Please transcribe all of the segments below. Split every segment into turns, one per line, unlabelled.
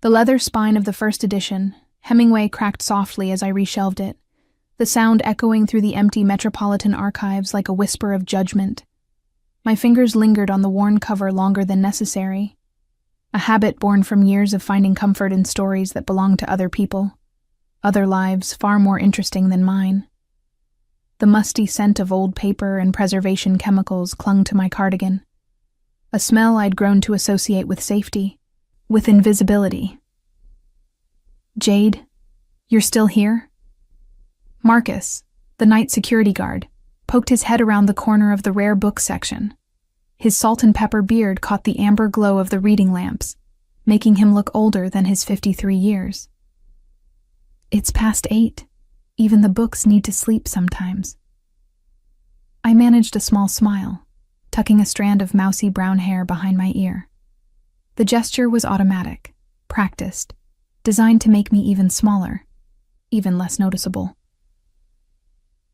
The leather spine of the first edition, Hemingway cracked softly as I reshelved it, the sound echoing through the empty Metropolitan archives like a whisper of judgment. My fingers lingered on the worn cover longer than necessary, a habit born from years of finding comfort in stories that belonged to other people, other lives far more interesting than mine. The musty scent of old paper and preservation chemicals clung to my cardigan, a smell I'd grown to associate with safety, with invisibility. Jade, you're still here? Marcus, the night security guard, poked his head around the corner of the rare book section. His salt and pepper beard caught the amber glow of the reading lamps, making him look older than his 53 years. It's past 8. Even the books need to sleep sometimes. I managed a small smile, tucking a strand of mousy brown hair behind my ear. The gesture was automatic, practiced, designed to make me even smaller, even less noticeable.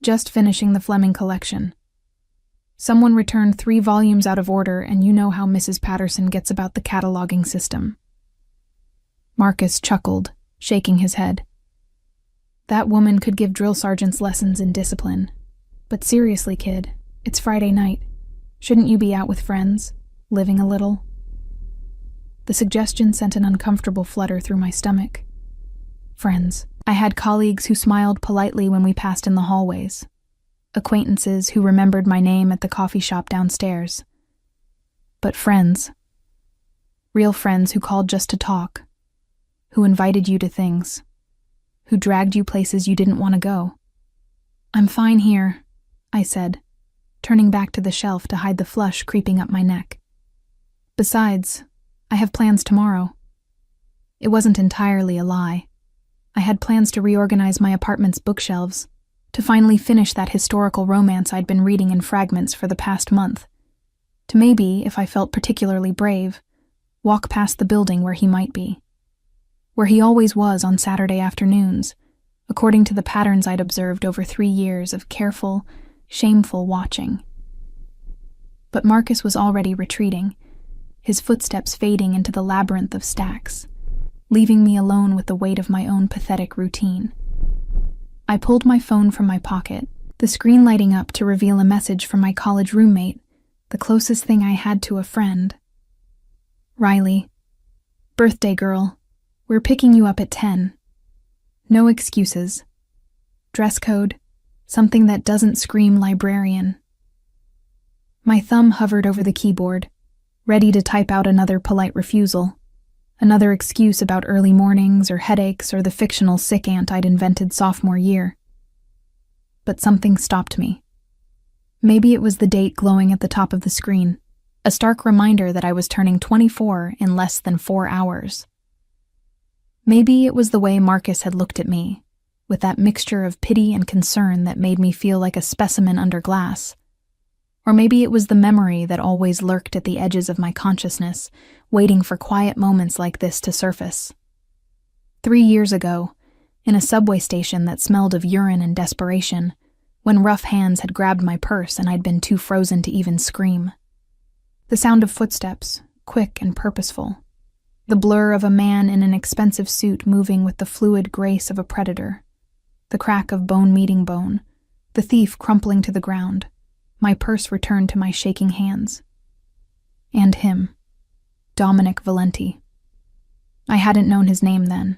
Just finishing the Fleming collection. Someone returned 3 volumes out of order, and you know how Mrs. Patterson gets about the cataloging system. Marcus chuckled, shaking his head. That woman could give drill sergeants lessons in discipline. But seriously, kid, it's Friday night. Shouldn't you be out with friends, living a little? The suggestion sent an uncomfortable flutter through my stomach. Friends. I had colleagues who smiled politely when we passed in the hallways. Acquaintances who remembered my name at the coffee shop downstairs. But friends. Real friends who called just to talk. Who invited you to things. Who dragged you places you didn't want to go. I'm fine here, I said, turning back to the shelf to hide the flush creeping up my neck. Besides, I have plans tomorrow. It wasn't entirely a lie. I had plans to reorganize my apartment's bookshelves, to finally finish that historical romance I'd been reading in fragments for the past month, to maybe, if I felt particularly brave, walk past the building where he might be. Where he always was on Saturday afternoons, according to the patterns I'd observed over 3 years of careful, shameful watching. But Marcus was already retreating, his footsteps fading into the labyrinth of stacks, leaving me alone with the weight of my own pathetic routine. I pulled my phone from my pocket, the screen lighting up to reveal a message from my college roommate, the closest thing I had to a friend. Riley, birthday girl, we're picking you up at 10. No excuses. Dress code, something that doesn't scream librarian. My thumb hovered over the keyboard, ready to type out another polite refusal. Another excuse about early mornings or headaches or the fictional sick aunt I'd invented sophomore year. But something stopped me. Maybe it was the date glowing at the top of the screen, a stark reminder that I was turning 24 in less than 4 hours. Maybe it was the way Marcus had looked at me, with that mixture of pity and concern that made me feel like a specimen under glass. Or maybe it was the memory that always lurked at the edges of my consciousness, waiting for quiet moments like this to surface. 3 years ago, in a subway station that smelled of urine and desperation, when rough hands had grabbed my purse and I'd been too frozen to even scream. The sound of footsteps, quick and purposeful. The blur of a man in an expensive suit moving with the fluid grace of a predator. The crack of bone meeting bone. The thief crumpling to the ground. My purse returned to my shaking hands. And him. Dominic Valenti. I hadn't known his name then.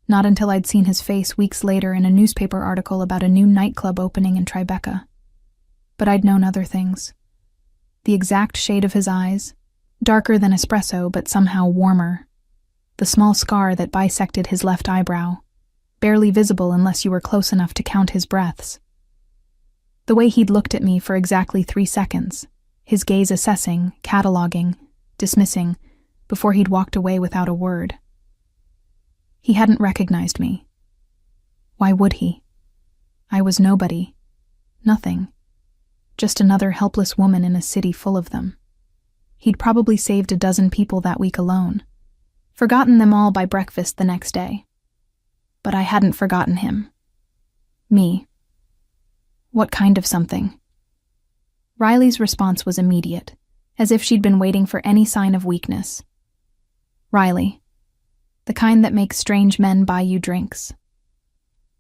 Not until I'd seen his face weeks later in a newspaper article about a new nightclub opening in Tribeca. But I'd known other things. The exact shade of his eyes, darker than espresso but somehow warmer. The small scar that bisected his left eyebrow, barely visible unless you were close enough to count his breaths. The way he'd looked at me for exactly 3 seconds, his gaze assessing, cataloging, dismissing, before he'd walked away without a word. He hadn't recognized me. Why would he? I was nobody. Nothing. Just another helpless woman in a city full of them. He'd probably saved a dozen people that week alone. Forgotten them all by breakfast the next day. But I hadn't forgotten him. Me. What kind of something? Riley's response was immediate, as if she'd been waiting for any sign of weakness. Riley. The kind that makes strange men buy you drinks.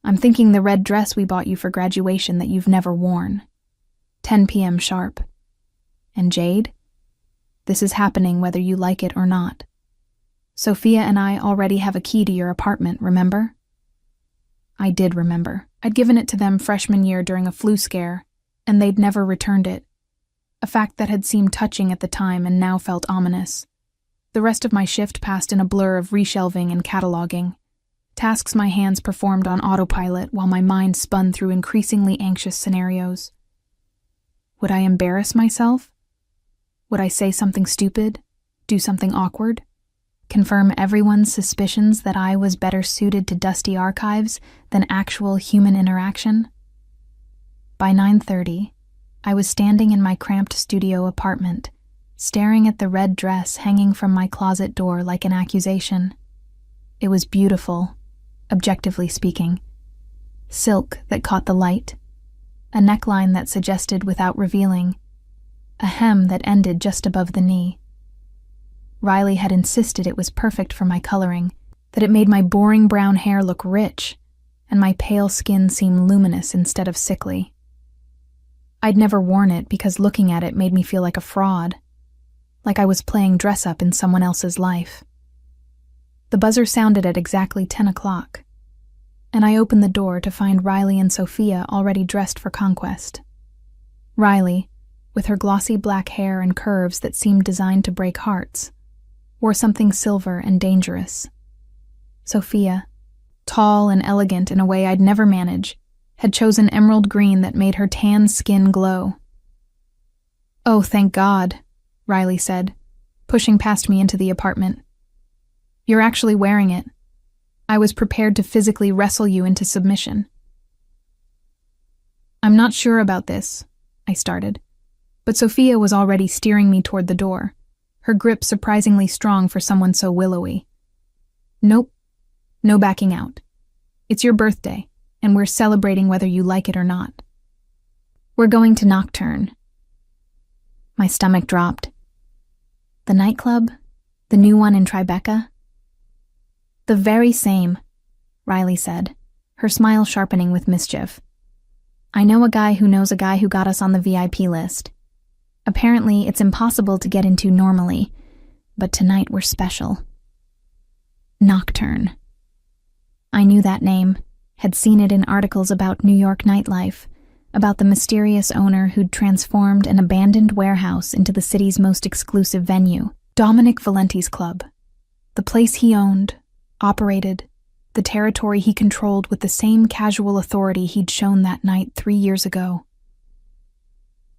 I'm thinking the red dress we bought you for graduation that you've never worn. 10 p.m. sharp. And Jade? This is happening whether you like it or not. Sophia and I already have a key to your apartment, remember? I did remember. I'd given it to them freshman year during a flu scare, and they'd never returned it. A fact that had seemed touching at the time and now felt ominous. The rest of my shift passed in a blur of reshelving and cataloging. Tasks my hands performed on autopilot while my mind spun through increasingly anxious scenarios. Would I embarrass myself? Would I say something stupid? Do something awkward? Confirm everyone's suspicions that I was better suited to dusty archives than actual human interaction? By 9:30, I was standing in my cramped studio apartment, staring at the red dress hanging from my closet door like an accusation. It was beautiful, objectively speaking. Silk that caught the light, a neckline that suggested without revealing, a hem that ended just above the knee. Riley had insisted it was perfect for my coloring, that it made my boring brown hair look rich, and my pale skin seem luminous instead of sickly. I'd never worn it because looking at it made me feel like a fraud, like I was playing dress-up in someone else's life. The buzzer sounded at exactly 10 o'clock, and I opened the door to find Riley and Sophia already dressed for conquest. Riley, with her glossy black hair and curves that seemed designed to break hearts, wore something silver and dangerous. Sophia, tall and elegant in a way I'd never manage, had chosen emerald green that made her tan skin glow. "Oh, thank God," Riley said, pushing past me into the apartment. "You're actually wearing it. I was prepared to physically wrestle you into submission." "I'm not sure about this," I started, but Sophia was already steering me toward the door, her grip surprisingly strong for someone so willowy. "Nope, no backing out. It's your birthday, and we're celebrating whether you like it or not. We're going to Nocturne." My stomach dropped. "The nightclub? The new one in Tribeca?" "The very same," Riley said, her smile sharpening with mischief. "I know a guy who knows a guy who got us on the VIP list. Apparently, it's impossible to get into normally, but tonight we're special." Nocturne. I knew that name, had seen it in articles about New York nightlife, about the mysterious owner who'd transformed an abandoned warehouse into the city's most exclusive venue, Dominic Valenti's club. The place he owned, operated, the territory he controlled with the same casual authority he'd shown that night 3 years ago.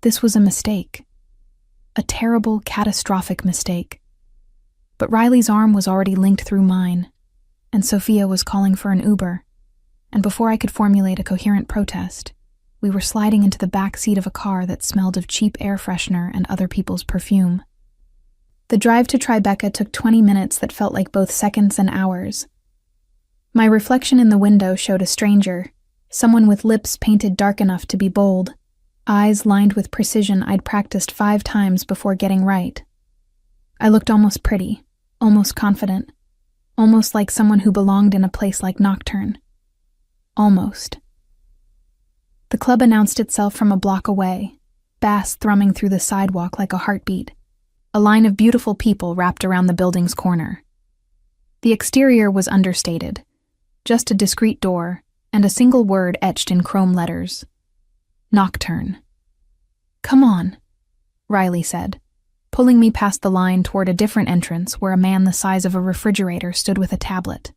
This was a mistake. A terrible, catastrophic mistake. But Riley's arm was already linked through mine, and Sophia was calling for an Uber, and before I could formulate a coherent protest, we were sliding into the back seat of a car that smelled of cheap air freshener and other people's perfume. The drive to Tribeca took 20 minutes that felt like both seconds and hours. My reflection in the window showed a stranger, someone with lips painted dark enough to be bold, eyes lined with precision I'd practiced 5 times before getting right. I looked almost pretty, almost confident, almost like someone who belonged in a place like Nocturne. Almost. The club announced itself from a block away, bass thrumming through the sidewalk like a heartbeat, a line of beautiful people wrapped around the building's corner. The exterior was understated, just a discreet door and a single word etched in chrome letters. Nocturne. "Come on," Riley said, pulling me past the line toward a different entrance where a man the size of a refrigerator stood with a tablet.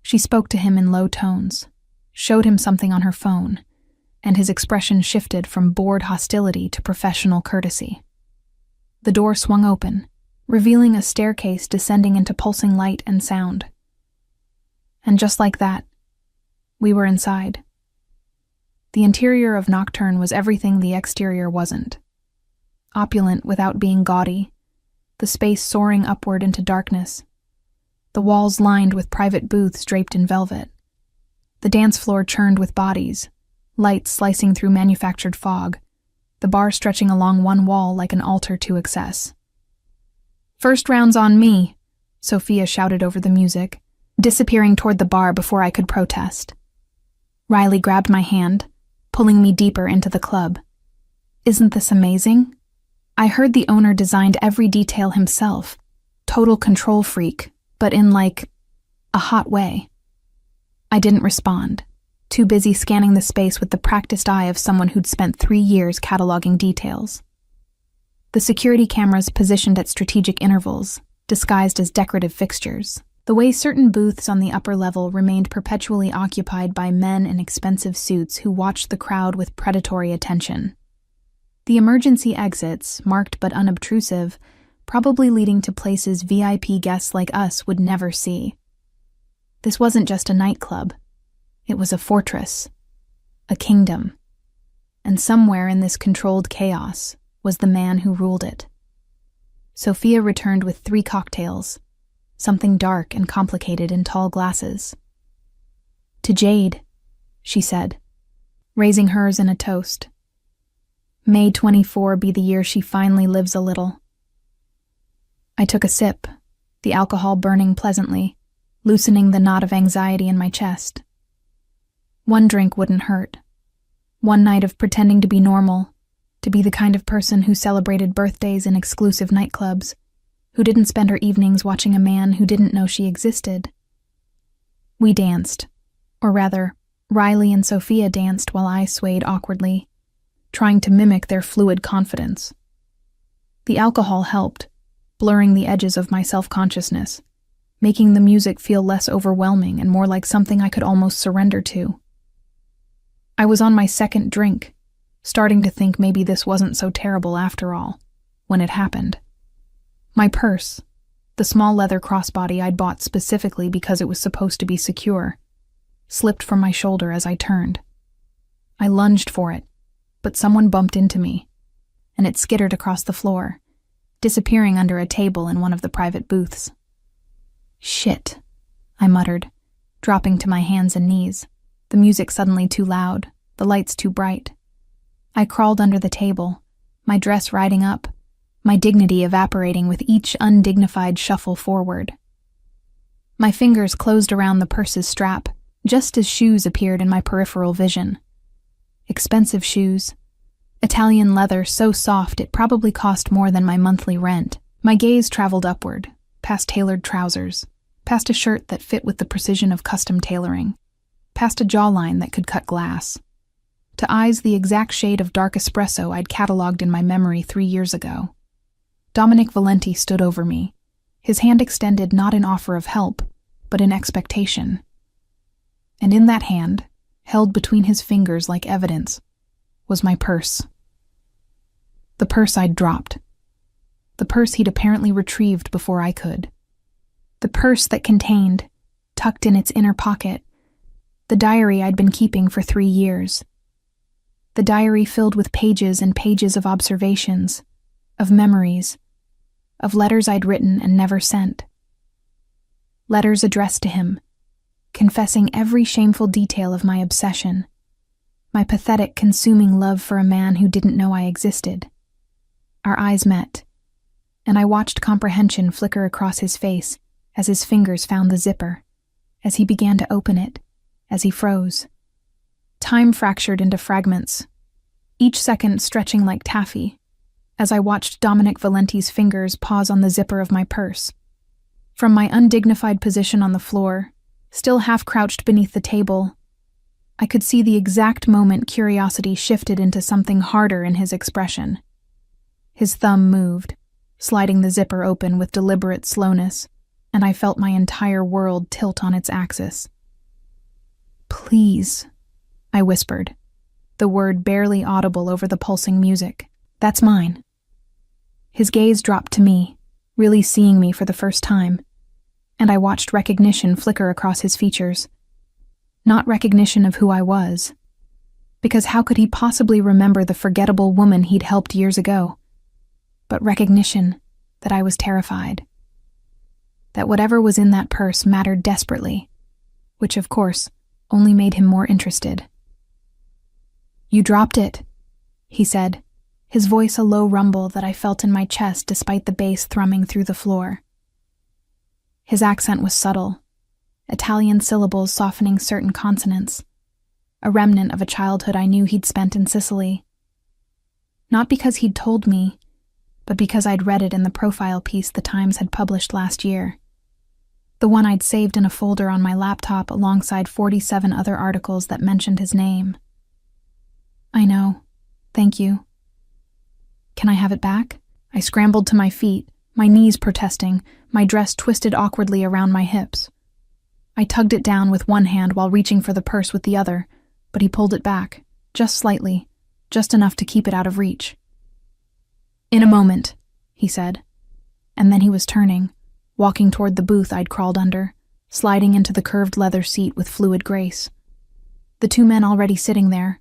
She spoke to him in low tones, showed him something on her phone, and his expression shifted from bored hostility to professional courtesy. The door swung open, revealing a staircase descending into pulsing light and sound. And just like that, we were inside. The interior of Nocturne was everything the exterior wasn't. Opulent without being gaudy, the space soaring upward into darkness, the walls lined with private booths draped in velvet, the dance floor churned with bodies, lights slicing through manufactured fog, the bar stretching along one wall like an altar to excess. "First round's on me," Sophia shouted over the music, disappearing toward the bar before I could protest. Riley grabbed my hand, pulling me deeper into the club. Isn't this amazing? I heard the owner designed every detail himself. Total control freak, but in a hot way. I didn't respond, too busy scanning the space with the practiced eye of someone who'd spent 3 years cataloging details. The security cameras positioned at strategic intervals, disguised as decorative fixtures. The way certain booths on the upper level remained perpetually occupied by men in expensive suits who watched the crowd with predatory attention. The emergency exits, marked but unobtrusive, probably leading to places VIP guests like us would never see. This wasn't just a nightclub. It was a fortress, a kingdom. And somewhere in this controlled chaos was the man who ruled it. Sophia returned with 3 cocktails, something dark and complicated in tall glasses. To Jade, she said, raising hers in a toast. May 24 be the year she finally lives a little. I took a sip, the alcohol burning pleasantly, loosening the knot of anxiety in my chest. One drink wouldn't hurt. One night of pretending to be normal, to be the kind of person who celebrated birthdays in exclusive nightclubs, who didn't spend her evenings watching a man who didn't know she existed. We danced, or rather, Riley and Sophia danced while I swayed awkwardly, trying to mimic their fluid confidence. The alcohol helped, blurring the edges of my self-consciousness, making the music feel less overwhelming and more like something I could almost surrender to. I was on my 2nd drink, starting to think maybe this wasn't so terrible after all, when it happened. My purse, the small leather crossbody I'd bought specifically because it was supposed to be secure, slipped from my shoulder as I turned. I lunged for it, but someone bumped into me, and it skittered across the floor, disappearing under a table in one of the private booths. Shit, I muttered, dropping to my hands and knees, the music suddenly too loud, the lights too bright. I crawled under the table, my dress riding up, my dignity evaporating with each undignified shuffle forward. My fingers closed around the purse's strap, just as shoes appeared in my peripheral vision. Expensive shoes. Italian leather so soft it probably cost more than my monthly rent. My gaze traveled upward, past tailored trousers, past a shirt that fit with the precision of custom tailoring, past a jawline that could cut glass, to eyes the exact shade of dark espresso I'd cataloged in my memory 3 years ago. Dominic Valenti stood over me, his hand extended not in offer of help, but in expectation. And in that hand, held between his fingers like evidence, was my purse. The purse I'd dropped. The purse he'd apparently retrieved before I could. The purse that contained, tucked in its inner pocket, the diary I'd been keeping for 3 years. The diary filled with pages and pages of observations, of memories, of letters I'd written and never sent. Letters addressed to him, confessing every shameful detail of my obsession, my pathetic, consuming love for a man who didn't know I existed. Our eyes met, and I watched comprehension flicker across his face as his fingers found the zipper, as he began to open it, as he froze. Time fractured into fragments, each second stretching like taffy, as I watched Dominic Valenti's fingers pause on the zipper of my purse. From my undignified position on the floor, still half-crouched beneath the table, I could see the exact moment curiosity shifted into something harder in his expression. His thumb moved, sliding the zipper open with deliberate slowness, and I felt my entire world tilt on its axis. "Please," I whispered, the word barely audible over the pulsing music. "That's mine." His gaze dropped to me, really seeing me for the first time, and I watched recognition flicker across his features. Not recognition of who I was, because how could he possibly remember the forgettable woman he'd helped years ago? But recognition that I was terrified. That whatever was in that purse mattered desperately, which, of course, only made him more interested. "You dropped it," he said, his voice a low rumble that I felt in my chest despite the bass thrumming through the floor. His accent was subtle, Italian syllables softening certain consonants, a remnant of a childhood I knew he'd spent in Sicily. Not because he'd told me, but because I'd read it in the profile piece the Times had published last year. The one I'd saved in a folder on my laptop alongside 47 other articles that mentioned his name. I know. Thank you. Can I have it back? I scrambled to my feet, my knees protesting, my dress twisted awkwardly around my hips. I tugged it down with one hand while reaching for the purse with the other, but he pulled it back, just slightly, just enough to keep it out of reach. In a moment, he said, and then he was turning, walking toward the booth I'd crawled under, sliding into the curved leather seat with fluid grace. The two men already sitting there,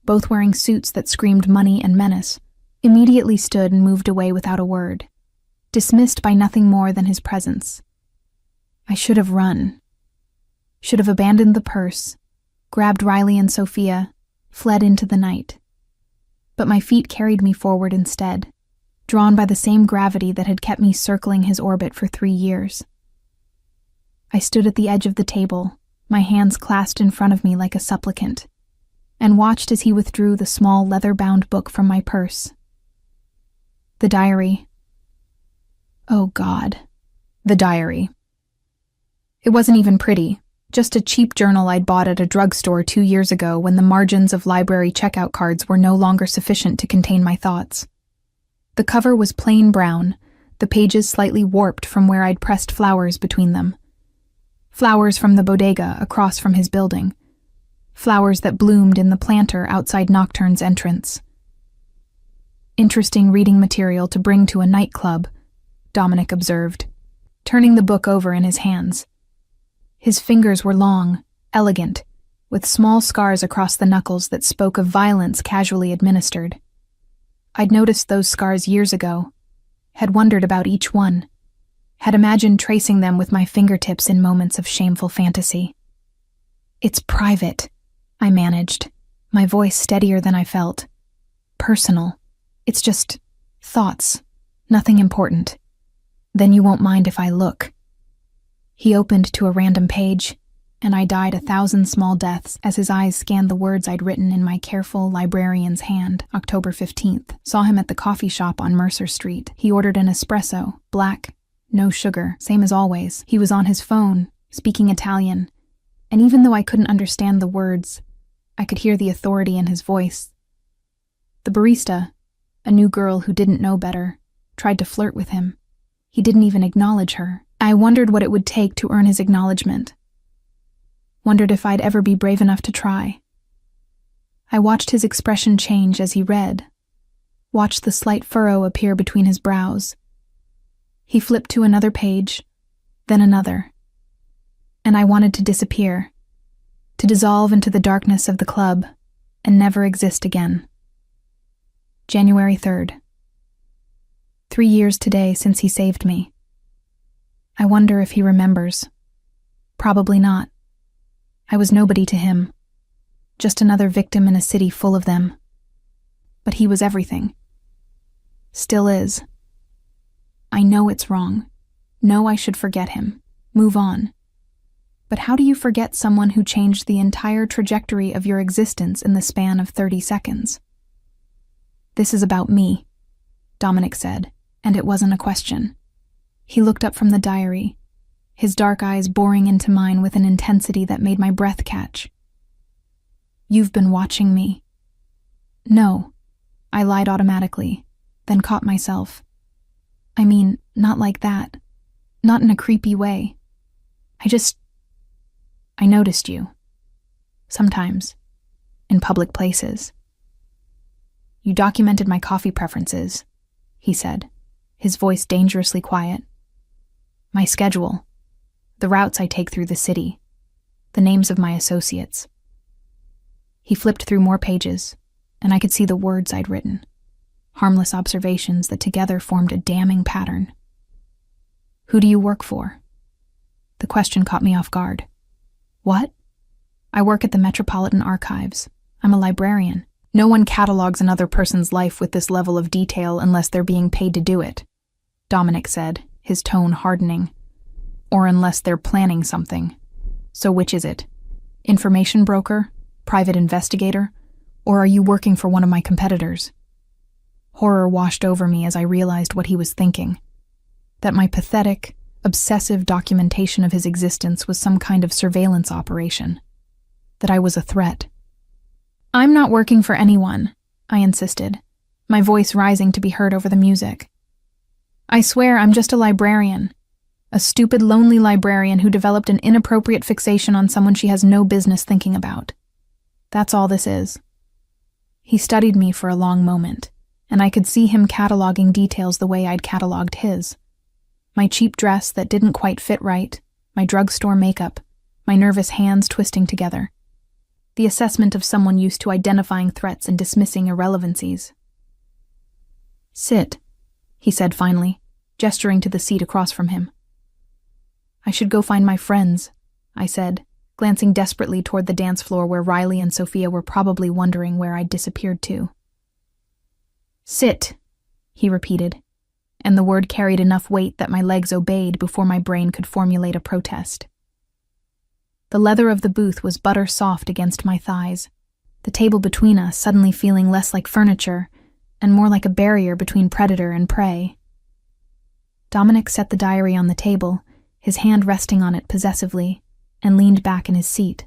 both wearing suits that screamed money and menace, immediately stood and moved away without a word, dismissed by nothing more than his presence. I should have run. Should have abandoned the purse, grabbed Riley and Sophia, fled into the night. But my feet carried me forward instead, drawn by the same gravity that had kept me circling his orbit for 3 years. I stood at the edge of the table, my hands clasped in front of me like a supplicant, and watched as he withdrew the small leather-bound book from my purse. The diary. Oh God, the diary. It wasn't even pretty. Just a cheap journal I'd bought at a drugstore 2 years ago when the margins of library checkout cards were no longer sufficient to contain my thoughts. The cover was plain brown, the pages slightly warped from where I'd pressed flowers between them. Flowers from the bodega across from his building. Flowers that bloomed in the planter outside Nocturne's entrance. Interesting reading material to bring to a nightclub, Dominic observed, turning the book over in his hands. His fingers were long, elegant, with small scars across the knuckles that spoke of violence casually administered. I'd noticed those scars years ago, had wondered about each one, had imagined tracing them with my fingertips in moments of shameful fantasy. It's private, I managed, my voice steadier than I felt. Personal. It's just thoughts, nothing important. Then you won't mind if I look. He opened to a random page, and I died 1,000 small deaths as his eyes scanned the words I'd written in my careful librarian's hand. October 15th. Saw him at the coffee shop on Mercer Street. He ordered an espresso, black, no sugar, same as always. He was on his phone, speaking Italian, and even though I couldn't understand the words, I could hear the authority in his voice. The barista, a new girl who didn't know better, tried to flirt with him. He didn't even acknowledge her. I wondered what it would take to earn his acknowledgement. Wondered if I'd ever be brave enough to try. I watched his expression change as he read, watched the slight furrow appear between his brows. He flipped to another page, then another. And I wanted to disappear, to dissolve into the darkness of the club, and never exist again. January 3rd. 3 years today since he saved me. I wonder if he remembers. Probably not. I was nobody to him, just another victim in a city full of them. But he was everything. Still is. I know it's wrong. Know I should forget him. Move on. But how do you forget someone who changed the entire trajectory of your existence in the span of 30 seconds? This is about me, Dominic said, and it wasn't a question. He looked up from the diary, his dark eyes boring into mine with an intensity that made my breath catch. You've been watching me. No, I lied automatically, then caught myself. I mean, not like that. Not in a creepy way. I noticed you. Sometimes. In public places. You documented my coffee preferences, he said, his voice dangerously quiet. My schedule, the routes I take through the city, the names of my associates. He flipped through more pages, and I could see the words I'd written, harmless observations that together formed a damning pattern. Who do you work for? The question caught me off guard. What? I work at the Metropolitan Archives. I'm a librarian. No one catalogs another person's life with this level of detail unless they're being paid to do it, Dominic said, his tone hardening. Or unless they're planning something. So which is it? Information broker? Private investigator? Or are you working for one of my competitors? Horror washed over me as I realized what he was thinking. That my pathetic, obsessive documentation of his existence was some kind of surveillance operation. That I was a threat. I'm not working for anyone, I insisted, my voice rising to be heard over the music. I swear I'm just a librarian. A stupid, lonely librarian who developed an inappropriate fixation on someone she has no business thinking about. That's all this is. He studied me for a long moment, and I could see him cataloging details the way I'd cataloged his. My cheap dress that didn't quite fit right, my drugstore makeup, my nervous hands twisting together. The assessment of someone used to identifying threats and dismissing irrelevancies. Sit, he said finally, gesturing to the seat across from him. I should go find my friends, I said, glancing desperately toward the dance floor where Riley and Sophia were probably wondering where I'd disappeared to. Sit, he repeated, and the word carried enough weight that my legs obeyed before my brain could formulate a protest. The leather of the booth was butter soft against my thighs, the table between us suddenly feeling less like furniture and more like a barrier between predator and prey. Dominic set the diary on the table, his hand resting on it possessively, and leaned back in his seat.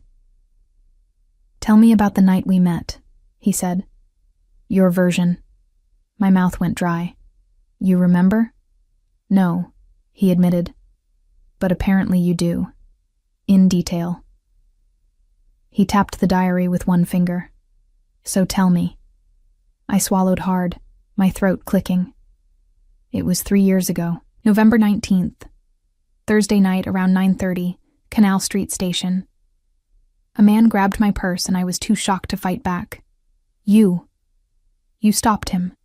Tell me about the night we met, he said. Your version. My mouth went dry. You remember? No, he admitted. But apparently you do. In detail. He tapped the diary with one finger. So tell me. I swallowed hard, my throat clicking. It was 3 years ago, November 19th. Thursday night around 9:30, Canal Street Station. A man grabbed my purse and I was too shocked to fight back. You stopped him.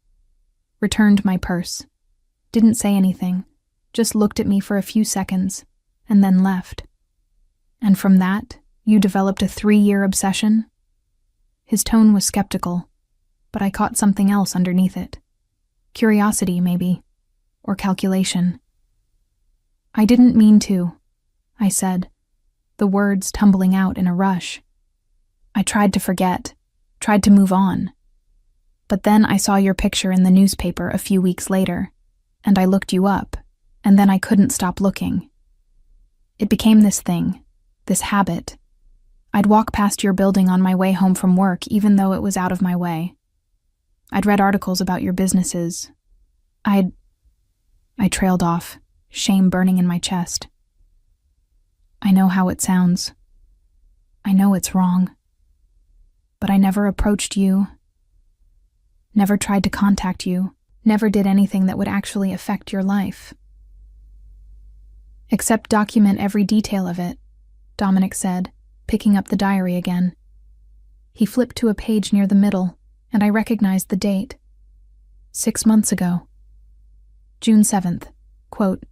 Returned my purse. Didn't say anything, just looked at me for a few seconds, and then left. And from that, you developed a 3-year obsession? His tone was skeptical, but I caught something else underneath it. Curiosity, maybe, or calculation. I didn't mean to, I said, the words tumbling out in a rush. I tried to forget, tried to move on. But then I saw your picture in the newspaper a few weeks later, and I looked you up, and then I couldn't stop looking. It became this thing, this habit. I'd walk past your building on my way home from work even though it was out of my way. I'd read articles about your businesses. I trailed off, shame burning in my chest. I know how it sounds. I know it's wrong. But I never approached you, never tried to contact you, never did anything that would actually affect your life. Except document every detail of it, Dominic said, picking up the diary again. He flipped to a page near the middle, and I recognized the date. 6 months ago. June 7th, quote,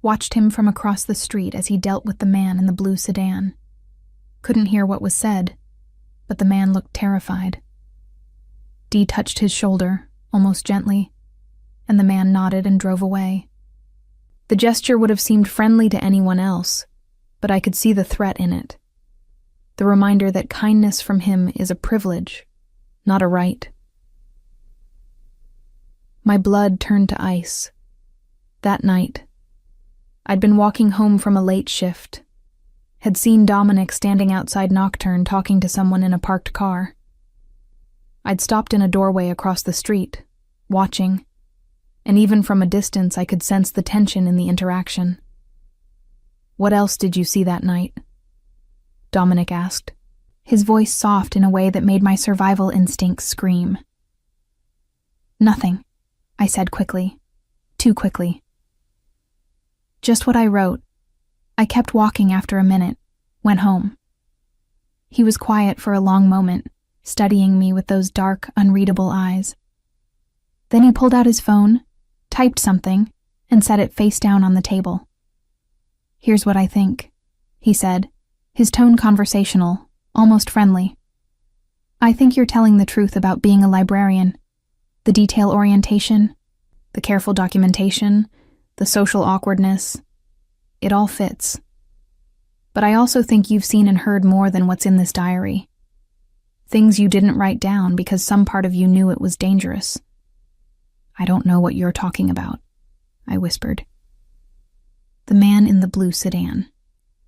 watched him from across the street as he dealt with the man in the blue sedan. Couldn't hear what was said, but the man looked terrified. Dee touched his shoulder, almost gently, and the man nodded and drove away. The gesture would have seemed friendly to anyone else, but I could see the threat in it. The reminder that kindness from him is a privilege, not a right. My blood turned to ice. That night, I'd been walking home from a late shift, had seen Dominic standing outside Nocturne talking to someone in a parked car. I'd stopped in a doorway across the street, watching, and even from a distance I could sense the tension in the interaction. What else did you see that night? Dominic asked, his voice soft in a way that made my survival instincts scream. Nothing, I said quickly, too quickly. Just what I wrote. I kept walking after a minute, went home. He was quiet for a long moment, studying me with those dark, unreadable eyes. Then he pulled out his phone, typed something, and set it face down on the table. Here's what I think, he said, his tone conversational, almost friendly. I think you're telling the truth about being a librarian. The detail orientation, the careful documentation, the social awkwardness. It all fits. But I also think you've seen and heard more than what's in this diary. Things you didn't write down because some part of you knew it was dangerous. I don't know what you're talking about, I whispered. The man in the blue sedan,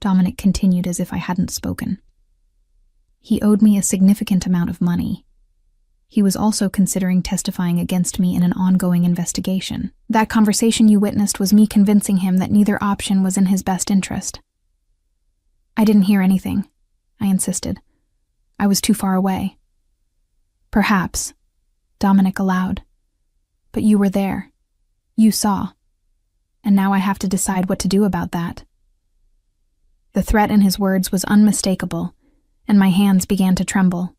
Dominic continued as if I hadn't spoken. He owed me a significant amount of money. He was also considering testifying against me in an ongoing investigation. That conversation you witnessed was me convincing him that neither option was in his best interest. I didn't hear anything, I insisted. I was too far away. Perhaps, Dominic allowed. But you were there. You saw. And now I have to decide what to do about that. The threat in his words was unmistakable, and my hands began to tremble.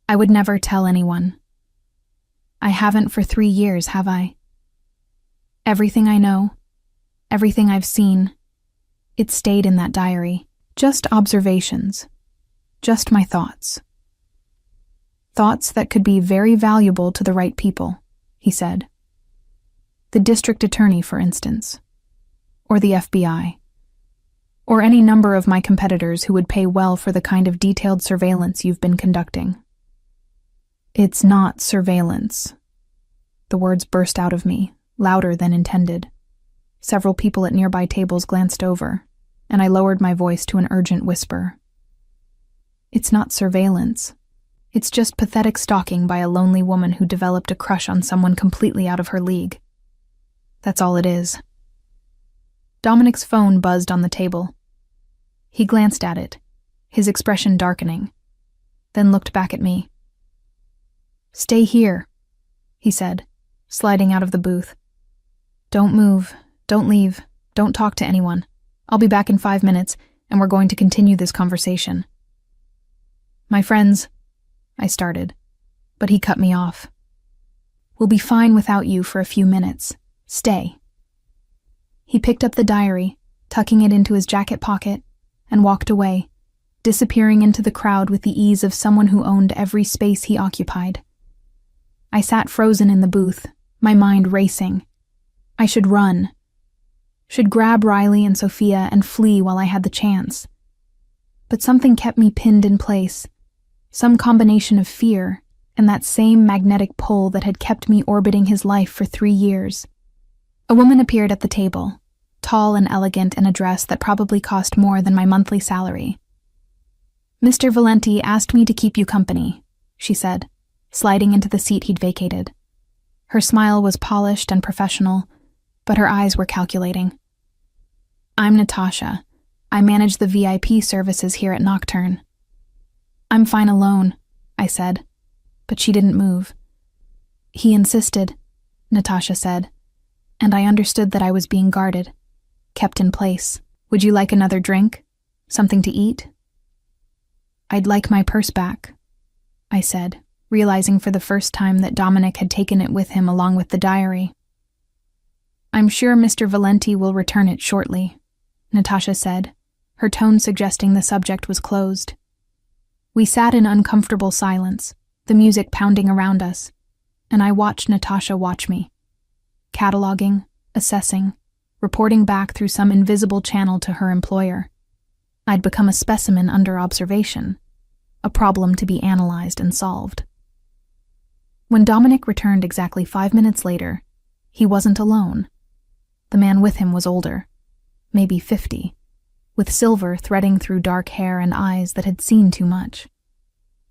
I would never tell anyone. I haven't for 3 years, have I? Everything I know, everything I've seen, it stayed in that diary. Just observations. Just my thoughts. Thoughts that could be very valuable to the right people, he said. The district attorney, for instance. Or the FBI. Or any number of my competitors who would pay well for the kind of detailed surveillance you've been conducting. It's not surveillance. The words burst out of me, louder than intended. Several people at nearby tables glanced over, and I lowered my voice to an urgent whisper. It's not surveillance. It's just pathetic stalking by a lonely woman who developed a crush on someone completely out of her league. That's all it is. Dominic's phone buzzed on the table. He glanced at it, his expression darkening, then looked back at me. Stay here, he said, sliding out of the booth. Don't move, don't leave, don't talk to anyone. I'll be back in 5 minutes, and we're going to continue this conversation. My friends, I started, but he cut me off. We'll be fine without you for a few minutes. Stay. He picked up the diary, tucking it into his jacket pocket, and walked away, disappearing into the crowd with the ease of someone who owned every space he occupied. I sat frozen in the booth, my mind racing. I should run. Should grab Riley and Sophia and flee while I had the chance. But something kept me pinned in place, some combination of fear and that same magnetic pull that had kept me orbiting his life for 3 years. A woman appeared at the table, tall and elegant in a dress that probably cost more than my monthly salary. Mr. Valenti asked me to keep you company, she said, sliding into the seat he'd vacated. Her smile was polished and professional, but her eyes were calculating. I'm Natasha. I manage the VIP services here at Nocturne. I'm fine alone, I said, but she didn't move. He insisted, Natasha said, and I understood that I was being guarded, kept in place. Would you like another drink? Something to eat? I'd like my purse back, I said, realizing for the first time that Dominic had taken it with him along with the diary. I'm sure Mr. Valenti will return it shortly, Natasha said, her tone suggesting the subject was closed. We sat in uncomfortable silence, the music pounding around us, and I watched Natasha watch me, cataloging, assessing, reporting back through some invisible channel to her employer. I'd become a specimen under observation, a problem to be analyzed and solved. When Dominic returned exactly 5 minutes later, he wasn't alone. The man with him was older, maybe 50, with silver threading through dark hair and eyes that had seen too much.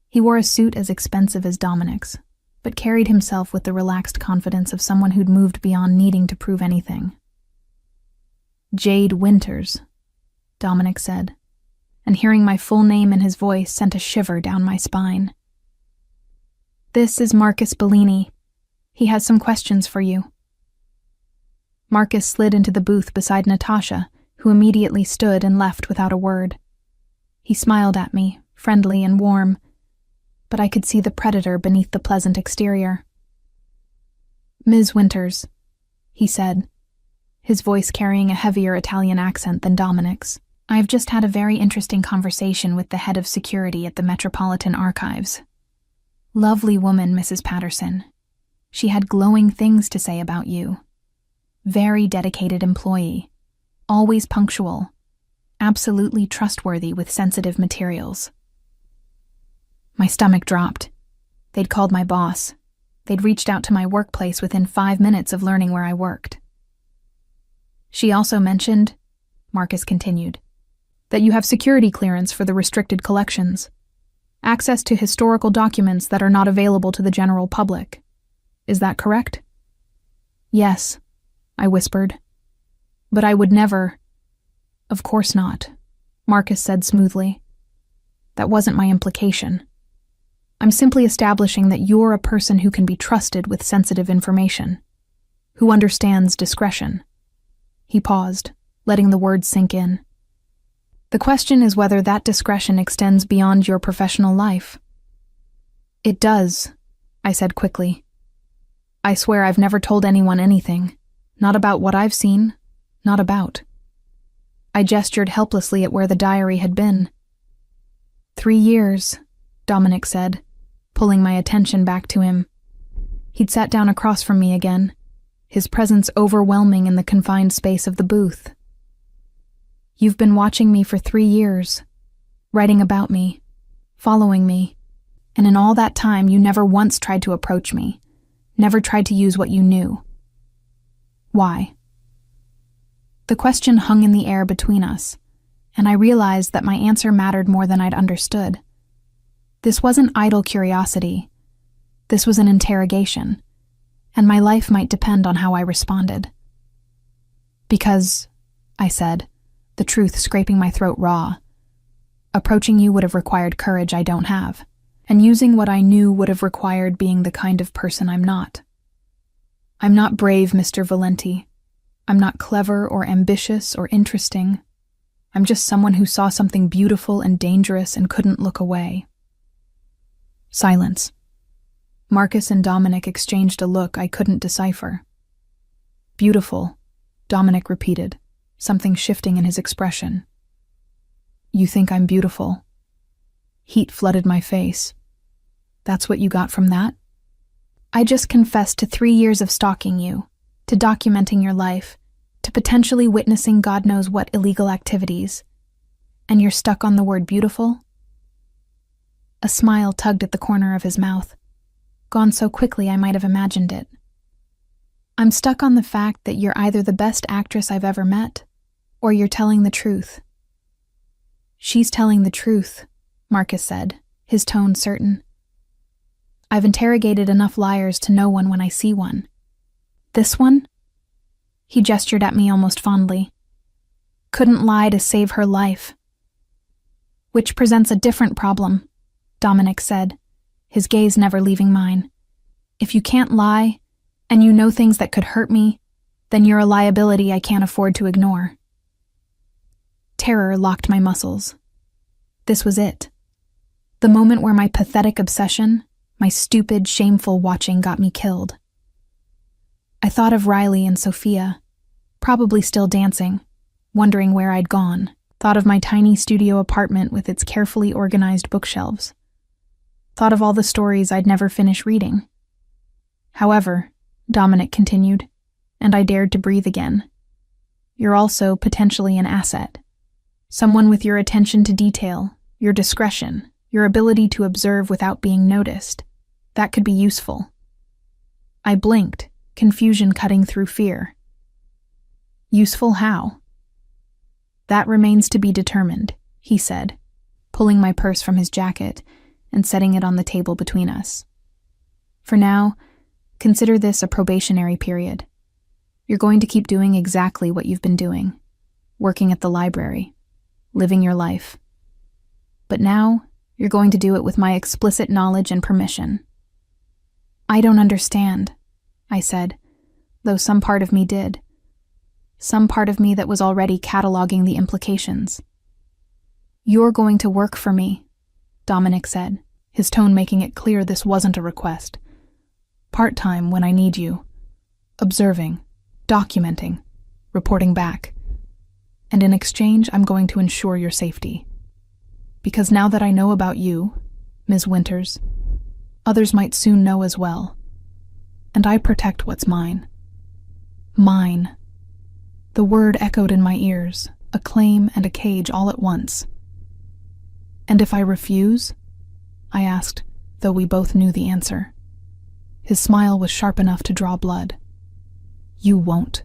He wore a suit as expensive as Dominic's, but carried himself with the relaxed confidence of someone who'd moved beyond needing to prove anything. Jade Winters, Dominic said, and hearing my full name in his voice sent a shiver down my spine. This is Marcus Bellini. He has some questions for you. Marcus slid into the booth beside Natasha, who immediately stood and left without a word. He smiled at me, friendly and warm, but I could see the predator beneath the pleasant exterior. Ms. Winters, he said, his voice carrying a heavier Italian accent than Dominic's. I've just had a very interesting conversation with the head of security at the Metropolitan Archives. Lovely woman, Mrs. Patterson. She had glowing things to say about you. Very dedicated employee. Always punctual. absolutely trustworthy with sensitive materials. My stomach dropped. They'd called my boss. They'd reached out to my workplace within 5 minutes of learning where I worked. She also mentioned, Marcus continued, that you have security clearance for the restricted collections, access to historical documents that are not available to the general public. Is that correct? Yes, I whispered. But I would never. Of course not, Marcus said smoothly. That wasn't my implication. I'm simply establishing that you're a person who can be trusted with sensitive information, who understands discretion. He paused, letting the words sink in. The question is whether that discretion extends beyond your professional life. It does, I said quickly. I swear I've never told anyone anything, not about what I've seen, not about. I gestured helplessly at where the diary had been. 3 years, Dominic said, pulling my attention back to him. He'd sat down across from me again, his presence overwhelming in the confined space of the booth. You've been watching me for 3 years, writing about me, following me, and in all that time you never once tried to approach me, never tried to use what you knew. Why? The question hung in the air between us, and I realized that my answer mattered more than I'd understood. This wasn't idle curiosity. This was an interrogation, and my life might depend on how I responded. Because, I said, the truth scraping my throat raw, approaching you would have required courage I don't have, and using what I knew would have required being the kind of person I'm not. I'm not brave, Mr. Valenti. I'm not clever or ambitious or interesting. I'm just someone who saw something beautiful and dangerous and couldn't look away. Silence. Marcus and Dominic exchanged a look I couldn't decipher. Beautiful, Dominic repeated, something shifting in his expression. You think I'm beautiful? Heat flooded my face. That's what you got from that? I just confessed to 3 years of stalking you, to documenting your life, to potentially witnessing God knows what illegal activities. And you're stuck on the word beautiful? A smile tugged at the corner of his mouth, gone so quickly I might have imagined it. I'm stuck on the fact that you're either the best actress I've ever met, or you're telling the truth. She's telling the truth, Marcus said, his tone certain. I've interrogated enough liars to know one when I see one. This one? He gestured at me almost fondly. Couldn't lie to save her life. Which presents a different problem, Dominic said, his gaze never leaving mine. If you can't lie, and you know things that could hurt me, then you're a liability I can't afford to ignore. Terror locked my muscles. This was it. The moment where my pathetic obsession, my stupid, shameful watching got me killed. I thought of Riley and Sophia, probably still dancing, wondering where I'd gone. Thought of my tiny studio apartment with its carefully organized bookshelves. Thought of all the stories I'd never finish reading. However, Dominic continued, and I dared to breathe again. You're also potentially an asset. Someone with your attention to detail, your discretion, your ability to observe without being noticed. That could be useful. I blinked, confusion cutting through fear. Useful how? That remains to be determined, he said, pulling my purse from his jacket and setting it on the table between us. For now, consider this a probationary period. You're going to keep doing exactly what you've been doing, working at the library, living your life. But now, you're going to do it with my explicit knowledge and permission. I don't understand, I said, though some part of me did. Some part of me that was already cataloging the implications. You're going to work for me, Dominic said, his tone making it clear this wasn't a request. Part-time when I need you. Observing, documenting, reporting back. And in exchange, I'm going to ensure your safety. Because now that I know about you, Ms. Winters, others might soon know as well. And I protect what's mine. Mine. The word echoed in my ears, a claim, and a cage all at once. "And if I refuse?" I asked, though we both knew the answer. His smile was sharp enough to draw blood. "You won't."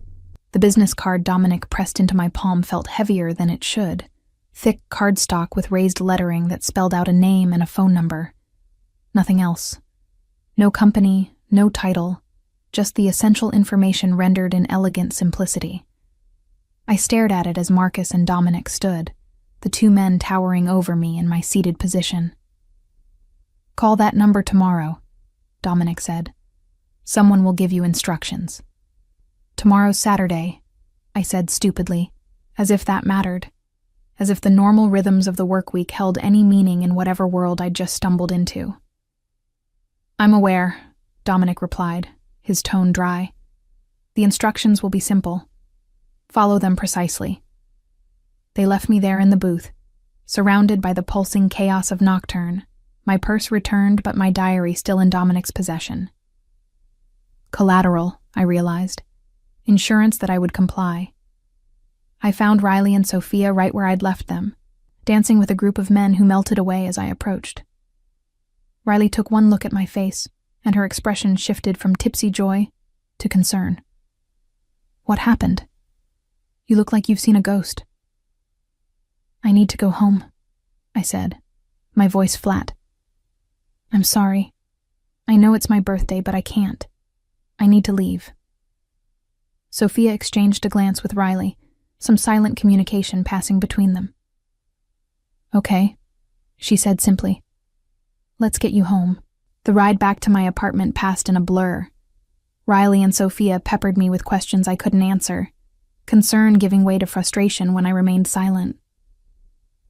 The business card Dominic pressed into my palm felt heavier than it should. Thick cardstock with raised lettering that spelled out a name and a phone number. Nothing else. No company, no title, just the essential information rendered in elegant simplicity. I stared at it as Marcus and Dominic stood, the two men towering over me in my seated position. "Call that number tomorrow," Dominic said. "Someone will give you instructions." "Tomorrow's Saturday," I said stupidly, as if that mattered, as if the normal rhythms of the work week held any meaning in whatever world I'd just stumbled into. "I'm aware," Dominic replied, his tone dry. "The instructions will be simple. Follow them precisely." They left me there in the booth, surrounded by the pulsing chaos of Nocturne, my purse returned but my diary still in Dominic's possession. Collateral, I realized. Insurance that I would comply. I found Riley and Sophia right where I'd left them, dancing with a group of men who melted away as I approached. Riley took one look at my face, and her expression shifted from tipsy joy to concern. "What happened? You look like you've seen a ghost." "I need to go home," I said, my voice flat. "I'm sorry. I know it's my birthday, but I can't. I need to leave." Sophia exchanged a glance with Riley, some silent communication passing between them. "Okay," she said simply. "Let's get you home." The ride back to my apartment passed in a blur. Riley and Sophia peppered me with questions I couldn't answer, concern giving way to frustration when I remained silent.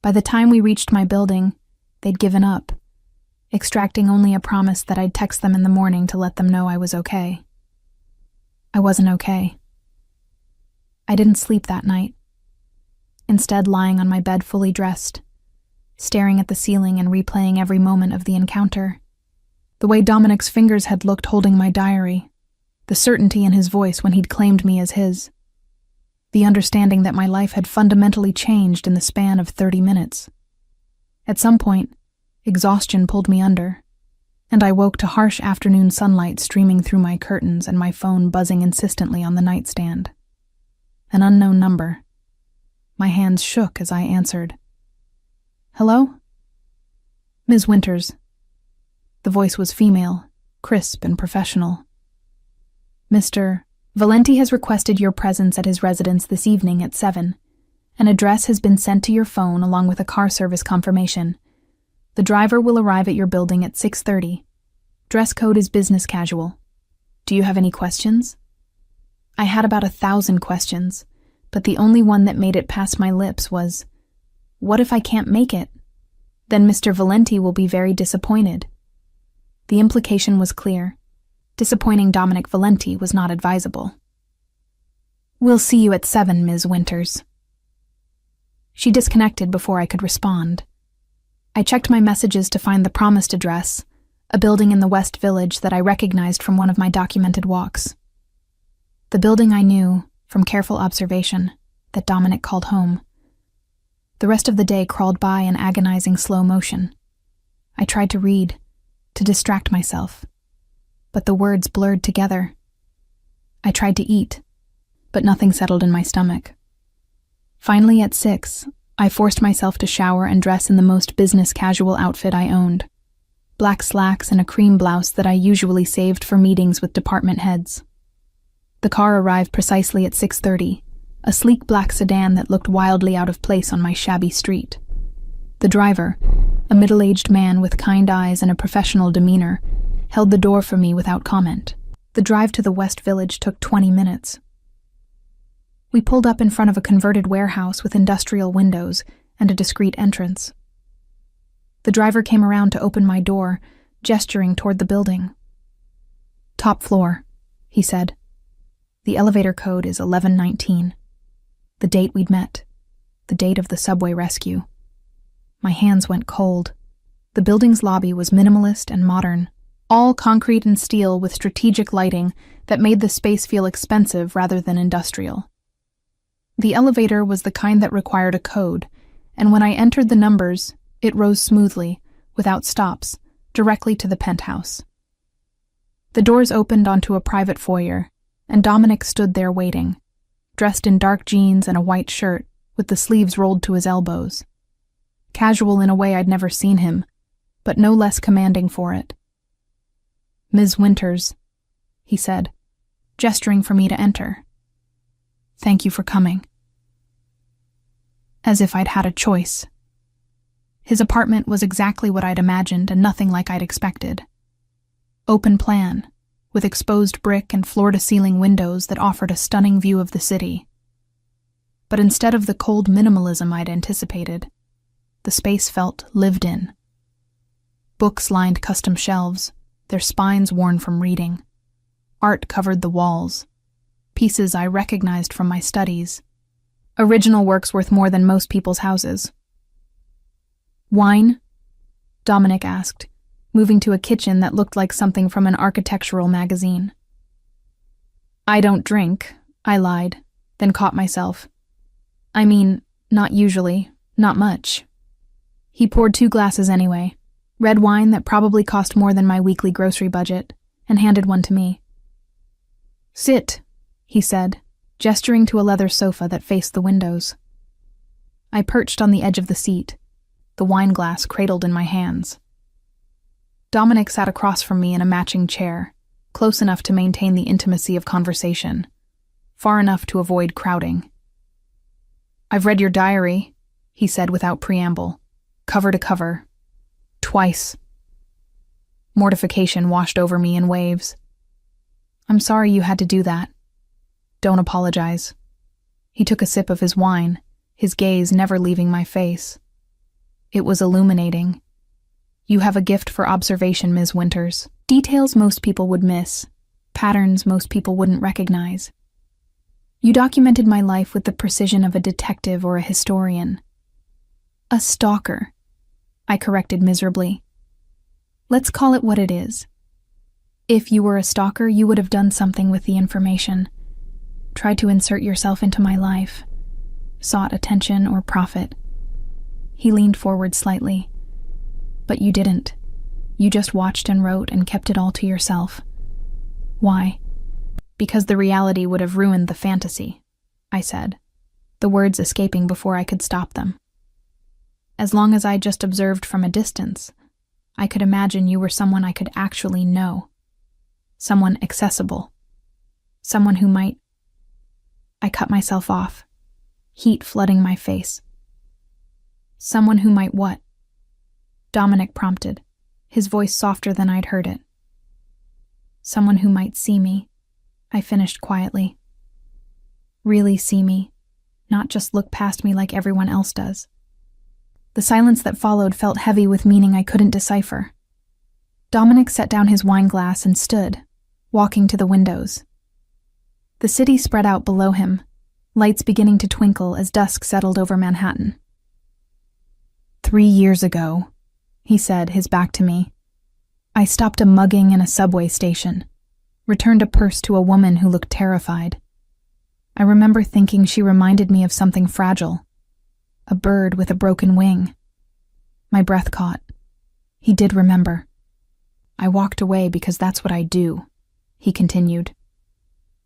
By the time we reached my building, they'd given up, extracting only a promise that I'd text them in the morning to let them know I was okay. I wasn't okay. I didn't sleep that night, instead lying on my bed fully dressed, staring at the ceiling and replaying every moment of the encounter. The way Dominic's fingers had looked holding my diary, the certainty in his voice when he'd claimed me as his, the understanding that my life had fundamentally changed in the span of 30 minutes. At some point, exhaustion pulled me under, and I woke to harsh afternoon sunlight streaming through my curtains and my phone buzzing insistently on the nightstand. An unknown number. My hands shook as I answered. "Hello?" "Ms. Winters." The voice was female, crisp and professional. "Mr. Valenti has requested your presence at his residence this evening at 7. An address has been sent to your phone along with a car service confirmation. The driver will arrive at your building at 6:30. Dress code is business casual. Do you have any questions?" I had about 1,000 questions, but the only one that made it past my lips was, "What if I can't make it? Then Mr. Valenti will be very disappointed." The implication was clear. Disappointing Dominic Valenti was not advisable. "We'll see you at 7, Ms. Winters." She disconnected before I could respond. I checked my messages to find the promised address, a building in the West Village that I recognized from one of my documented walks. The building I knew, from careful observation, that Dominic called home. The rest of the day crawled by in agonizing slow motion. I tried to read, to distract myself, but the words blurred together. I tried to eat, but nothing settled in my stomach. Finally, at 6, I forced myself to shower and dress in the most business casual outfit I owned. Black slacks and a cream blouse that I usually saved for meetings with department heads. The car arrived precisely at 6:30, a sleek black sedan that looked wildly out of place on my shabby street. The driver, a middle-aged man with kind eyes and a professional demeanor, held the door for me without comment. The drive to the West Village took 20 minutes. We pulled up in front of a converted warehouse with industrial windows and a discreet entrance. The driver came around to open my door, gesturing toward the building. "Top floor," he said. "The elevator code is 1119. The date we'd met. The date of the subway rescue." My hands went cold. The building's lobby was minimalist and modern, all concrete and steel with strategic lighting that made the space feel expensive rather than industrial. The elevator was the kind that required a code, and when I entered the numbers, it rose smoothly, without stops, directly to the penthouse. The doors opened onto a private foyer, and Dominic stood there waiting, dressed in dark jeans and a white shirt, with the sleeves rolled to his elbows. Casual in a way I'd never seen him, but no less commanding for it. "Ms. Winters," he said, gesturing for me to enter. "Thank you for coming." As if I'd had a choice. His apartment was exactly what I'd imagined and nothing like I'd expected. Open plan, with exposed brick and floor-to-ceiling windows that offered a stunning view of the city. But instead of the cold minimalism I'd anticipated, the space felt lived in. Books lined custom shelves, their spines worn from reading. Art covered the walls, pieces I recognized from my studies. Original works worth more than most people's houses. "Wine?" Dominic asked, moving to a kitchen that looked like something from an architectural magazine. "I don't drink," I lied, then caught myself. "I mean, not usually, not much." He poured 2 glasses anyway, red wine that probably cost more than my weekly grocery budget, and handed one to me. "Sit," he said, gesturing to a leather sofa that faced the windows. I perched on the edge of the seat, the wine glass cradled in my hands. Dominic sat across from me in a matching chair, close enough to maintain the intimacy of conversation, far enough to avoid crowding. "I've read your diary," he said without preamble, cover to cover. Twice. Mortification washed over me in waves. "I'm sorry you had to do that. Don't apologize." He took a sip of his wine, his gaze never leaving my face. It was illuminating. "You have a gift for observation, Ms. Winters. Details most people would miss, patterns most people wouldn't recognize. You documented my life with the precision of a detective or a historian." "A stalker," I corrected miserably. "Let's call it what it is. If you were a stalker, you would have done something with the information. Tried to insert yourself into my life. Sought attention or profit." He leaned forward slightly. "But you didn't. You just watched and wrote and kept it all to yourself." "Why?" "Because the reality would have ruined the fantasy," I said, the words escaping before I could stop them. "As long as I just observed from a distance, I could imagine you were someone I could actually know. Someone accessible. Someone who might—" I cut myself off, heat flooding my face. "Someone who might what?" Dominic prompted, his voice softer than I'd heard it. "Someone who might see me," I finished quietly. "Really see me, not just look past me like everyone else does." The silence that followed felt heavy with meaning I couldn't decipher. Dominic set down his wine glass and stood, walking to the windows. The city spread out below him, lights beginning to twinkle as dusk settled over Manhattan. 3 years ago, he said, his back to me, I stopped a mugging in a subway station, returned a purse to a woman who looked terrified. I remember thinking she reminded me of something fragile, a bird with a broken wing. My breath caught. He did remember. I walked away because that's what I do, he continued.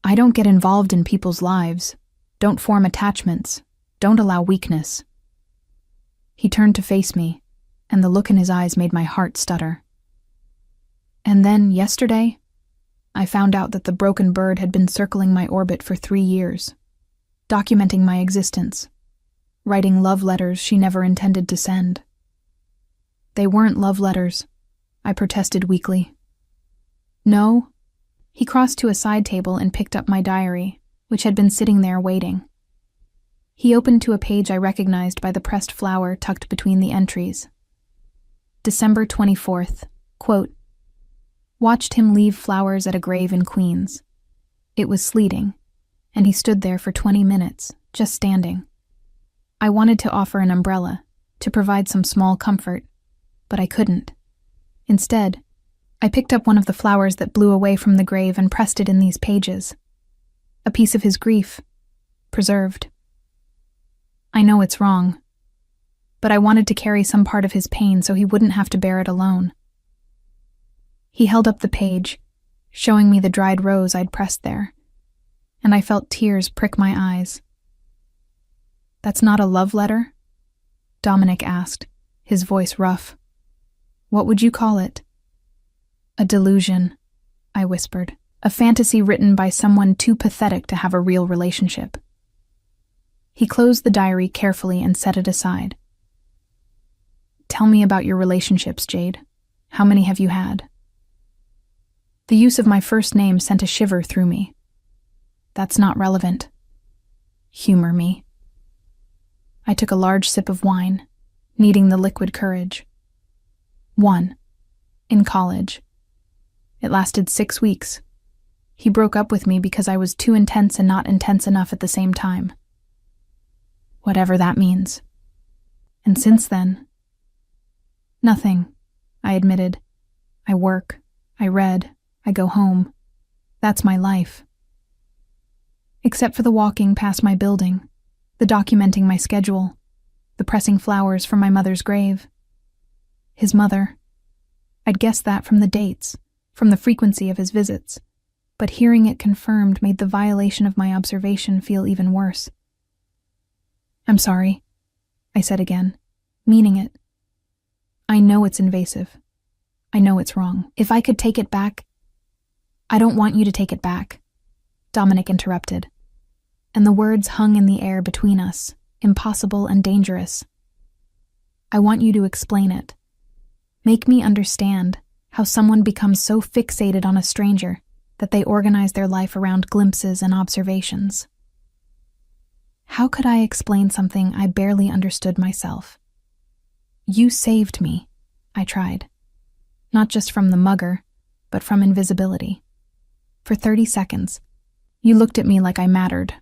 I don't get involved in people's lives, don't form attachments, don't allow weakness. He turned to face me, and the look in his eyes made my heart stutter. And then, yesterday, I found out that the broken bird had been circling my orbit for 3 years, documenting my existence, writing love letters she never intended to send. They weren't love letters, I protested weakly. No. He crossed to a side table and picked up my diary, which had been sitting there waiting. He opened to a page I recognized by the pressed flower tucked between the entries. December 24th, quote, watched him leave flowers at a grave in Queens. It was sleeting, and he stood there for 20 minutes, just standing. I wanted to offer an umbrella, to provide some small comfort, but I couldn't. Instead, I picked up one of the flowers that blew away from the grave and pressed it in these pages. A piece of his grief, preserved. I know it's wrong, but I wanted to carry some part of his pain so he wouldn't have to bear it alone. He held up the page, showing me the dried rose I'd pressed there, and I felt tears prick my eyes. "That's not a love letter?" Dominic asked, his voice rough. "What would you call it?" "A delusion," I whispered. "A fantasy written by someone too pathetic to have a real relationship." He closed the diary carefully and set it aside. "Tell me about your relationships, Jade. How many have you had?" The use of my first name sent a shiver through me. "That's not relevant." "Humor me." I took a large sip of wine, needing the liquid courage. "One. In college. It lasted 6 weeks. He broke up with me because I was too intense and not intense enough at the same time. Whatever that means. And since then, nothing," I admitted. "I work, I read, I go home. That's my life. Except for the walking past my building, the documenting my schedule, the pressing flowers from my mother's grave. His mother. I'd guessed that from the dates, from the frequency of his visits, but hearing it confirmed made the violation of my observation feel even worse. "I'm sorry," I said again, meaning it. "I know it's invasive. I know it's wrong. If I could take it back—" "I don't want you to take it back," Dominic interrupted, and the words hung in the air between us, impossible and dangerous. "I want you to explain it. Make me understand how someone becomes so fixated on a stranger that they organize their life around glimpses and observations." How could I explain something I barely understood myself? "You saved me," I tried. Not just from the mugger, but from invisibility. For 30 seconds, you looked at me like I mattered,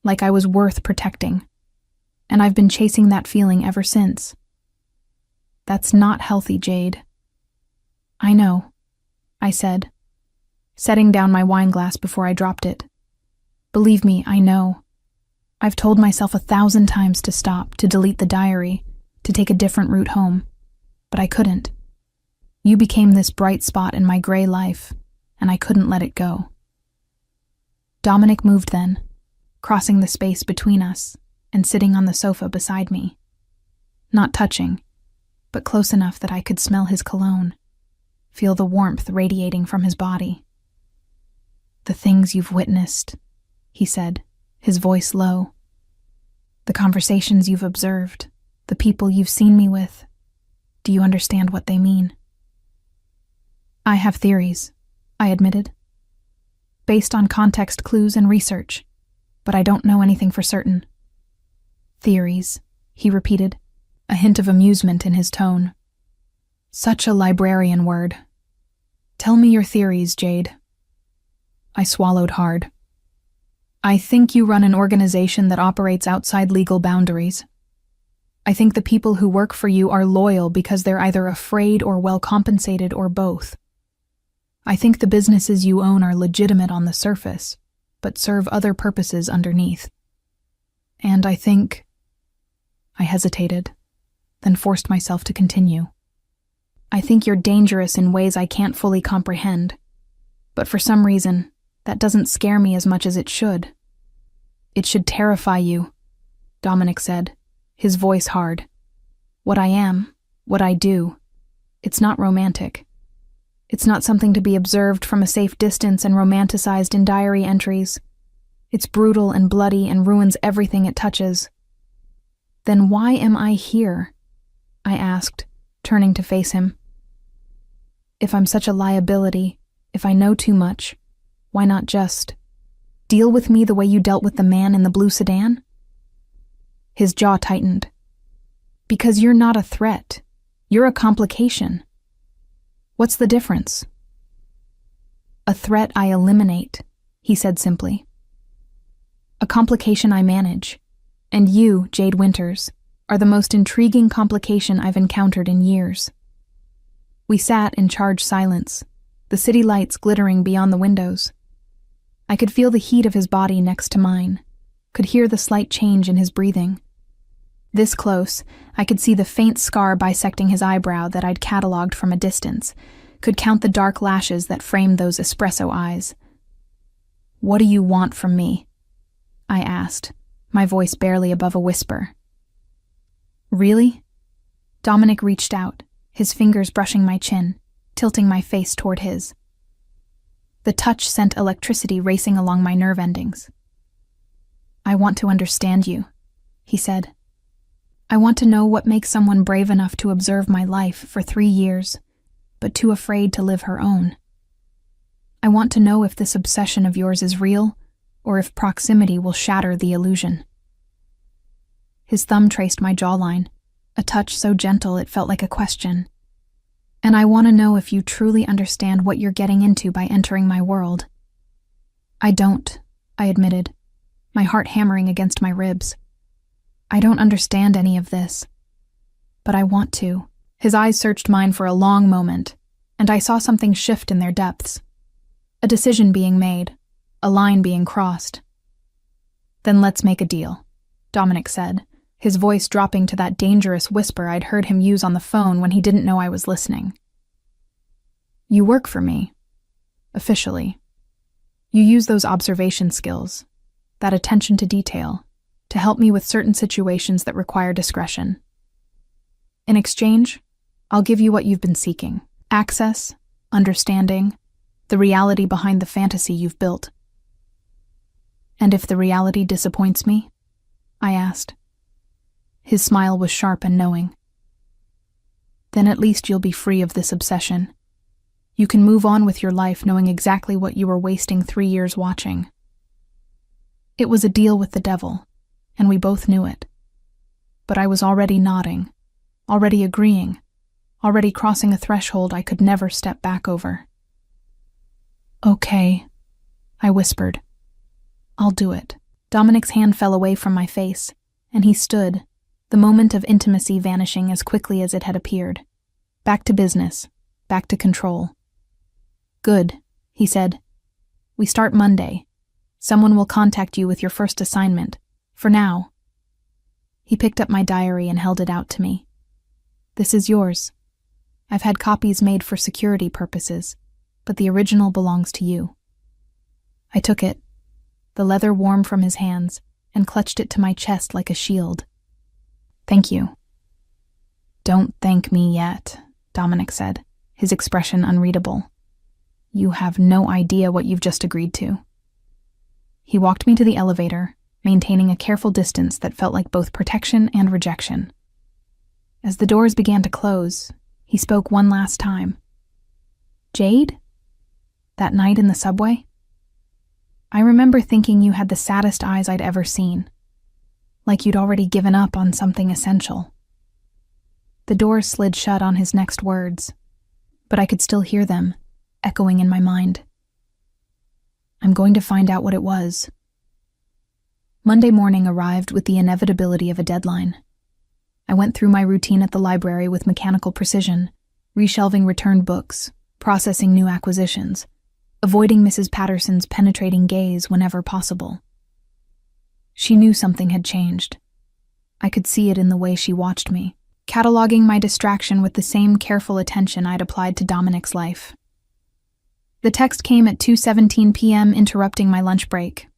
like I was worth protecting, and I've been chasing that feeling ever since. That's not healthy, Jade. "I know," I said, setting down my wine glass before I dropped it. "Believe me, I know. I've told myself 1,000 times to stop, to delete the diary, to take a different route home, but I couldn't. You became this bright spot in my gray life, and I couldn't let it go." Dominic moved then, crossing the space between us and sitting on the sofa beside me. Not touching, but close enough that I could smell his cologne, feel the warmth radiating from his body. "The things you've witnessed," he said, his voice low. "The conversations you've observed, the people you've seen me with. Do you understand what they mean?" "I have theories," I admitted, "based on context clues and research, but I don't know anything for certain." "Theories," he repeated, a hint of amusement in his tone. "Such a librarian word. Tell me your theories, Jade." I swallowed hard. "I think you run an organization that operates outside legal boundaries. I think the people who work for you are loyal because they're either afraid or well compensated or both. I think the businesses you own are legitimate on the surface, but serve other purposes underneath. And I think—" I hesitated, then forced myself to continue. "I think you're dangerous in ways I can't fully comprehend, but for some reason, that doesn't scare me as much as it should." "It should terrify you," Dominic said, his voice hard. "What I am, what I do, it's not romantic. It's not something to be observed from a safe distance and romanticized in diary entries. It's brutal and bloody and ruins everything it touches." "Then why am I here?" I asked, turning to face him. "If I'm such a liability, if I know too much, why not just deal with me the way you dealt with the man in the blue sedan?" His jaw tightened. "Because you're not a threat. You're a complication." "What's the difference?" "A threat I eliminate," he said simply. "A complication I manage. And you, Jade Winters, are the most intriguing complication I've encountered in years." We sat in charged silence, the city lights glittering beyond the windows. I could feel the heat of his body next to mine, could hear the slight change in his breathing, This close, I could see the faint scar bisecting his eyebrow that I'd catalogued from a distance, could count the dark lashes that framed those espresso eyes. "What do you want from me?" I asked, my voice barely above a whisper. "Really?" Dominic reached out, his fingers brushing my chin, tilting my face toward his. The touch sent electricity racing along my nerve endings. "I want to understand you," he said. "I want to know what makes someone brave enough to observe my life for 3 years, but too afraid to live her own. I want to know if this obsession of yours is real, or if proximity will shatter the illusion." His thumb traced my jawline, a touch so gentle it felt like a question. "And I want to know if you truly understand what you're getting into by entering my world." "I don't," I admitted, my heart hammering against my ribs. "I don't understand any of this. But I want to." His eyes searched mine for a long moment, and I saw something shift in their depths. A decision being made, a line being crossed. "Then let's make a deal," Dominic said, his voice dropping to that dangerous whisper I'd heard him use on the phone when he didn't know I was listening. "You work for me. Officially. You use those observation skills, that attention to detail, to help me with certain situations that require discretion. In exchange, I'll give you what you've been seeking: access, understanding, the reality behind the fantasy you've built." "And if the reality disappoints me?" I asked. His smile was sharp and knowing. "Then at least you'll be free of this obsession. You can move on with your life knowing exactly what you were wasting 3 years watching." It was a deal with the devil, and we both knew it. But I was already nodding, already agreeing, already crossing a threshold I could never step back over. "Okay," I whispered. "I'll do it." Dominic's hand fell away from my face, and he stood, the moment of intimacy vanishing as quickly as it had appeared. Back to business, back to control. "Good," he said. "We start Monday. Someone will contact you with your first assignment. For now." He picked up my diary and held it out to me. "This is yours. I've had copies made for security purposes, but the original belongs to you." I took it, the leather warm from his hands, and clutched it to my chest like a shield. "Thank you." "Don't thank me yet," Dominic said, his expression unreadable. "You have no idea what you've just agreed to." He walked me to the elevator, maintaining a careful distance that felt like both protection and rejection. As the doors began to close, he spoke one last time. "Jade? That night in the subway? I remember thinking you had the saddest eyes I'd ever seen, like you'd already given up on something essential." The door slid shut on his next words, but I could still hear them, echoing in my mind. "I'm going to find out what it was." Monday morning arrived with the inevitability of a deadline. I went through my routine at the library with mechanical precision, reshelving returned books, processing new acquisitions, avoiding Mrs. Patterson's penetrating gaze whenever possible. She knew something had changed. I could see it in the way she watched me, cataloging my distraction with the same careful attention I'd applied to Dominic's life. The text came at 2:17 p.m., interrupting my lunch break.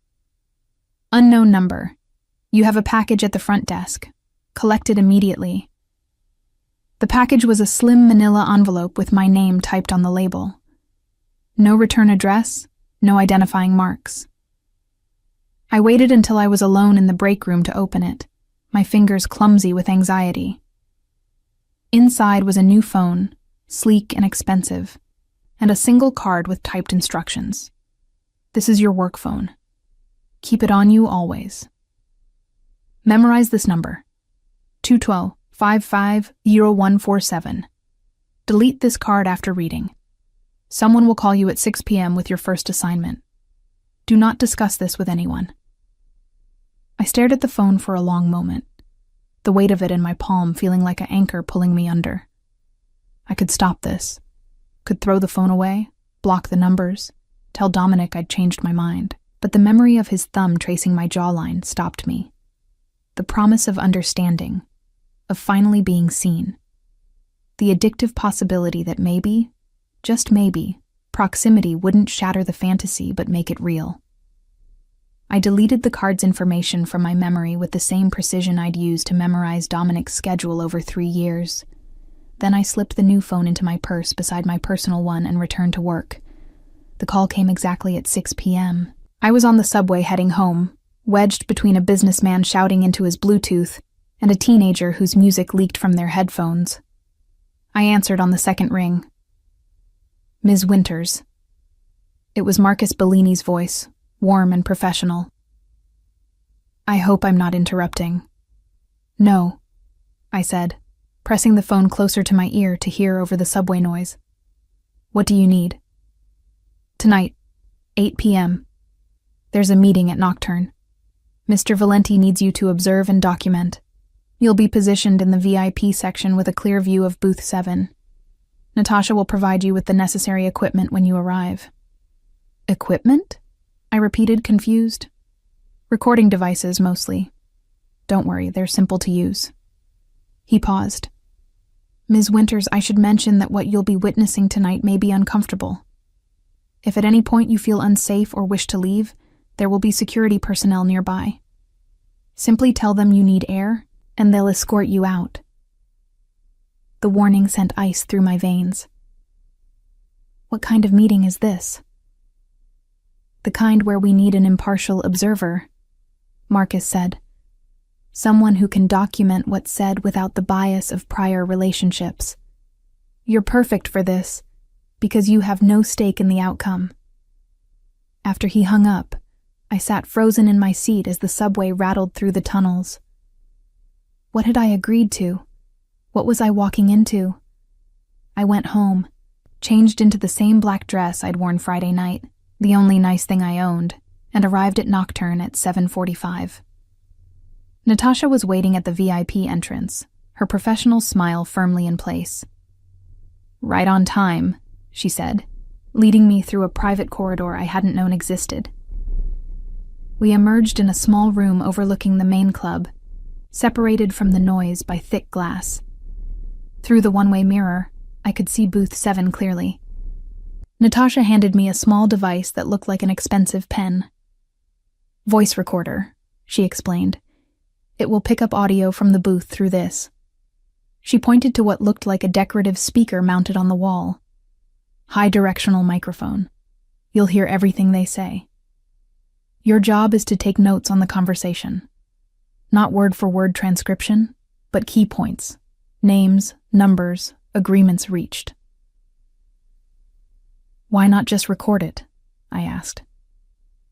"Unknown number. You have a package at the front desk. Collect it immediately." The package was a slim manila envelope with my name typed on the label. No return address, no identifying marks. I waited until I was alone in the break room to open it, my fingers clumsy with anxiety. Inside was a new phone, sleek and expensive, and a single card with typed instructions. "This is your work phone. Keep it on you always. Memorize this number: 212-55-0147. Delete this card after reading. Someone will call you at 6 p.m. with your first assignment. Do not discuss this with anyone." I stared at the phone for a long moment, the weight of it in my palm feeling like an anchor pulling me under. I could stop this, could throw the phone away, block the numbers, tell Dominic I'd changed my mind, but the memory of his thumb tracing my jawline stopped me. the promise of understanding, of finally being seen. The addictive possibility that maybe, just maybe, proximity wouldn't shatter the fantasy but make it real. I deleted the card's information from my memory with the same precision I'd used to memorize Dominic's schedule over 3 years. Then I slipped the new phone into my purse beside my personal one and returned to work. The call came exactly at 6 p.m. I was on the subway heading home, wedged between a businessman shouting into his Bluetooth and a teenager whose music leaked from their headphones. I answered on the second ring. Ms. Winters. It was Marcus Bellini's voice, warm and professional. I hope I'm not interrupting. No, I said, pressing the phone closer to my ear to hear over the subway noise. What do you need? Tonight, 8 p.m. There's a meeting at Nocturne. Mr. Valenti needs you to observe and document. You'll be positioned in the VIP section with a clear view of booth 7. Natasha will provide you with the necessary equipment when you arrive. Equipment? I repeated, confused. Recording devices, mostly. Don't worry, they're simple to use. He paused. Ms. Winters, I should mention that what you'll be witnessing tonight may be uncomfortable. If at any point you feel unsafe or wish to leave, there will be security personnel nearby. Simply tell them you need air, and they'll escort you out. The warning sent ice through my veins. What kind of meeting is this? The kind where we need an impartial observer, Marcus said. Someone who can document what's said without the bias of prior relationships. You're perfect for this, because you have no stake in the outcome. After he hung up, I sat frozen in my seat as the subway rattled through the tunnels. What had I agreed to? What was I walking into? I went home, changed into the same black dress I'd worn Friday night, the only nice thing I owned, and arrived at Nocturne at 7:45. Natasha was waiting at the VIP entrance, her professional smile firmly in place. Right on time, she said, leading me through a private corridor I hadn't known existed. We emerged in a small room overlooking the main club, separated from the noise by thick glass. Through the one-way mirror, I could see booth 7 clearly. Natasha handed me a small device that looked like an expensive pen. Voice recorder, she explained. It will pick up audio from the booth through this. She pointed to what looked like a decorative speaker mounted on the wall. High directional microphone. You'll hear everything they say. Your job is to take notes on the conversation. Not word-for-word transcription, but key points. Names, numbers, agreements reached. Why not just record it? I asked.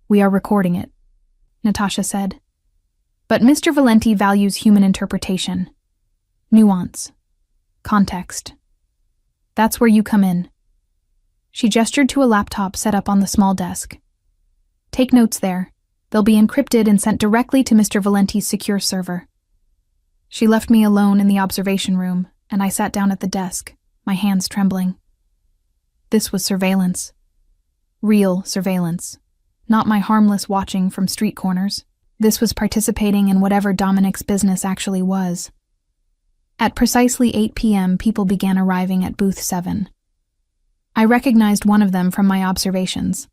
We are recording it, Natasha said. But Mr. Valenti values human interpretation, nuance, context. That's where you come in. She gestured to a laptop set up on the small desk. Take notes there. They'll be encrypted and sent directly to Mr. Valenti's secure server. She left me alone in the observation room, and I sat down at the desk, my hands trembling. This was surveillance. Real surveillance. Not my harmless watching from street corners. This was participating in whatever Dominic's business actually was. At precisely 8 p.m., people began arriving at booth 7. I recognized one of them from my observations.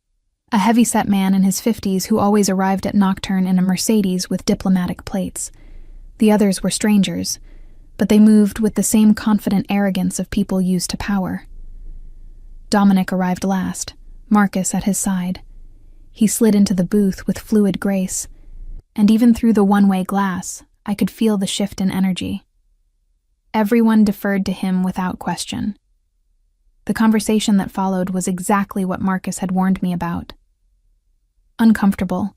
A heavy-set man in his 50s who always arrived at Nocturne in a Mercedes with diplomatic plates. The others were strangers, but they moved with the same confident arrogance of people used to power. Dominic arrived last, Marcus at his side. He slid into the booth with fluid grace, and even through the one-way glass, I could feel the shift in energy. Everyone deferred to him without question. The conversation that followed was exactly what Marcus had warned me about. Uncomfortable.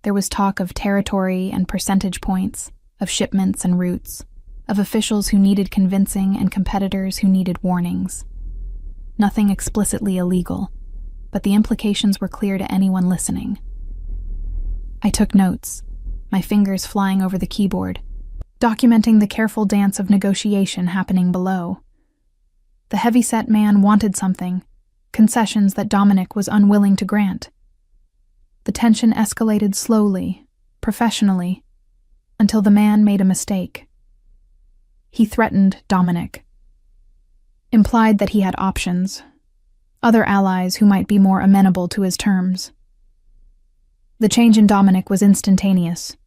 There was talk of territory and percentage points, of shipments and routes, of officials who needed convincing and competitors who needed warnings. Nothing explicitly illegal, but the implications were clear to anyone listening. I took notes, my fingers flying over the keyboard, documenting the careful dance of negotiation happening below. The heavy-set man wanted something, concessions that Dominic was unwilling to grant. The tension escalated slowly, professionally, until the man made a mistake. He threatened Dominic. Implied that he had options, other allies who might be more amenable to his terms. The change in Dominic was instantaneous.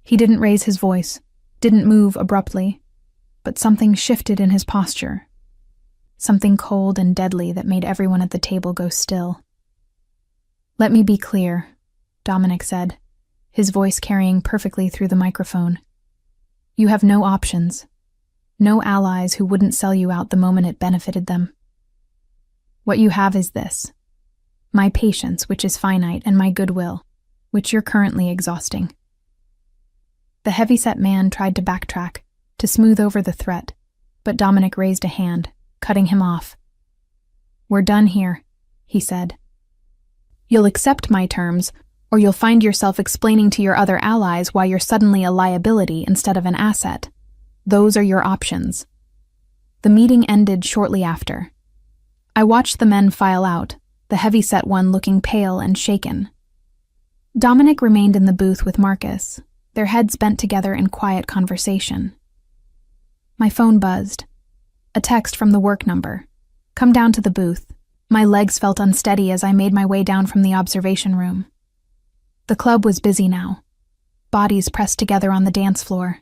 He didn't raise his voice, didn't move abruptly, but something shifted in his posture. Something cold and deadly that made everyone at the table go still. "Let me be clear," Dominic said, his voice carrying perfectly through the microphone. "You have no options. No allies who wouldn't sell you out the moment it benefited them. What you have is this: my patience, which is finite, and my goodwill, which you're currently exhausting." The heavyset man tried to backtrack, to smooth over the threat, but Dominic raised a hand, cutting him off. "We're done here," he said. "You'll accept my terms, or you'll find yourself explaining to your other allies why you're suddenly a liability instead of an asset. Those are your options." The meeting ended shortly after. I watched the men file out, the heavyset one looking pale and shaken. Dominic remained in the booth with Marcus, their heads bent together in quiet conversation. My phone buzzed. A text from the work number. "Come down to the booth." My legs felt unsteady as I made my way down from the observation room. The club was busy now. Bodies pressed together on the dance floor,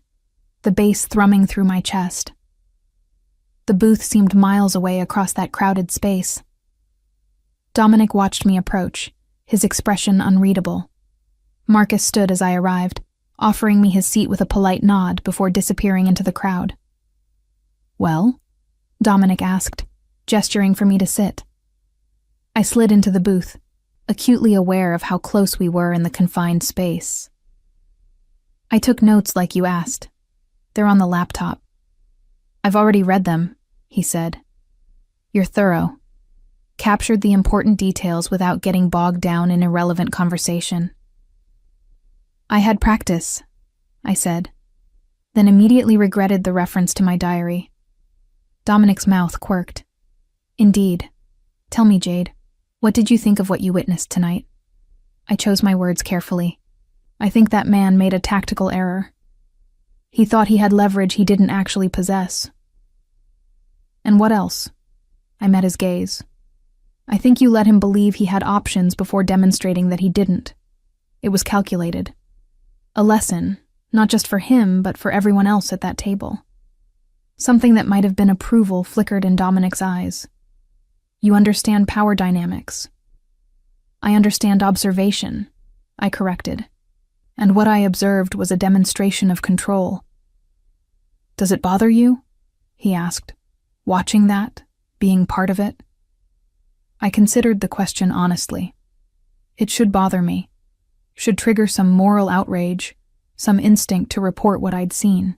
the bass thrumming through my chest. The booth seemed miles away across that crowded space. Dominic watched me approach, his expression unreadable. Marcus stood as I arrived, offering me his seat with a polite nod before disappearing into the crowd. "Well?" Dominic asked, gesturing for me to sit. I slid into the booth, acutely aware of how close we were in the confined space. "I took notes like you asked. They're on the laptop." "I've already read them," he said. "You're thorough. Captured the important details without getting bogged down in irrelevant conversation." "I had practice," I said, then immediately regretted the reference to my diary. Dominic's mouth quirked. "Indeed. Tell me, Jade, what did you think of what you witnessed tonight?" I chose my words carefully. I think that man made a tactical error. He thought he had leverage he didn't actually possess. "And what else?" I met his gaze. "I think you let him believe he had options before demonstrating that he didn't. It was calculated. A lesson, not just for him, but for everyone else at that table. Something that might have been approval flickered in Dominic's eyes. You understand power dynamics." "I understand observation," I corrected. "And what I observed was a demonstration of control." "Does it bother you?" he asked. "Watching that? Being part of it?" I considered the question honestly. It should bother me. Should trigger some moral outrage, some instinct to report what I'd seen.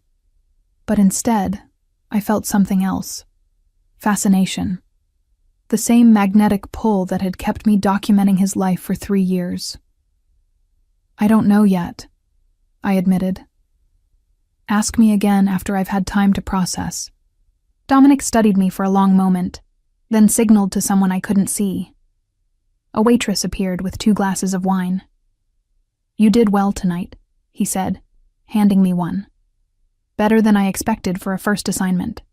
But instead, I felt something else. Fascination. The same magnetic pull that had kept me documenting his life for 3 years. "I don't know yet," I admitted. "Ask me again after I've had time to process." Dominic studied me for a long moment, then signaled to someone I couldn't see. A waitress appeared with 2 glasses of wine. "You did well tonight," he said, handing me one. "Better than I expected for a first assignment."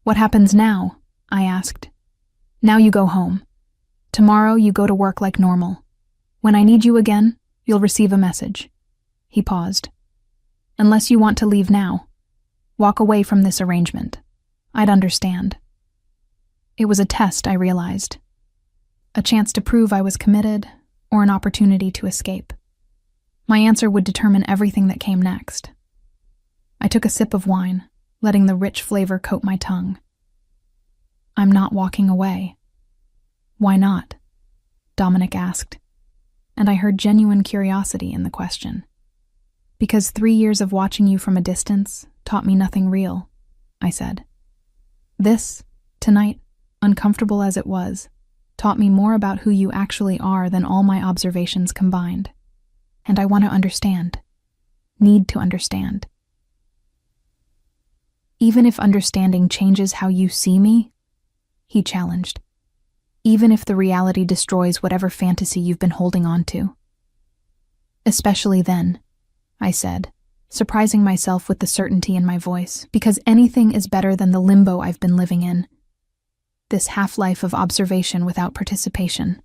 "What happens now?" I asked. "Now you go home. Tomorrow you go to work like normal. When I need you again, you'll receive a message." He paused. "Unless you want to leave now. Walk away from this arrangement. I'd understand." It was a test, I realized. A chance to prove I was committed, or an opportunity to escape. My answer would determine everything that came next. I took a sip of wine, letting the rich flavor coat my tongue. "I'm not walking away." "Why not?" Dominic asked, and I heard genuine curiosity in the question. "Because 3 years of watching you from a distance taught me nothing real," I said. "This, tonight, uncomfortable as it was, taught me more about who you actually are than all my observations combined. And I want to understand. Need to understand." "Even if understanding changes how you see me?" he challenged. "Even if the reality destroys whatever fantasy you've been holding on to?" "Especially then," I said, surprising myself with the certainty in my voice, because anything is better than the limbo I've been living in. This half-life of observation without participation.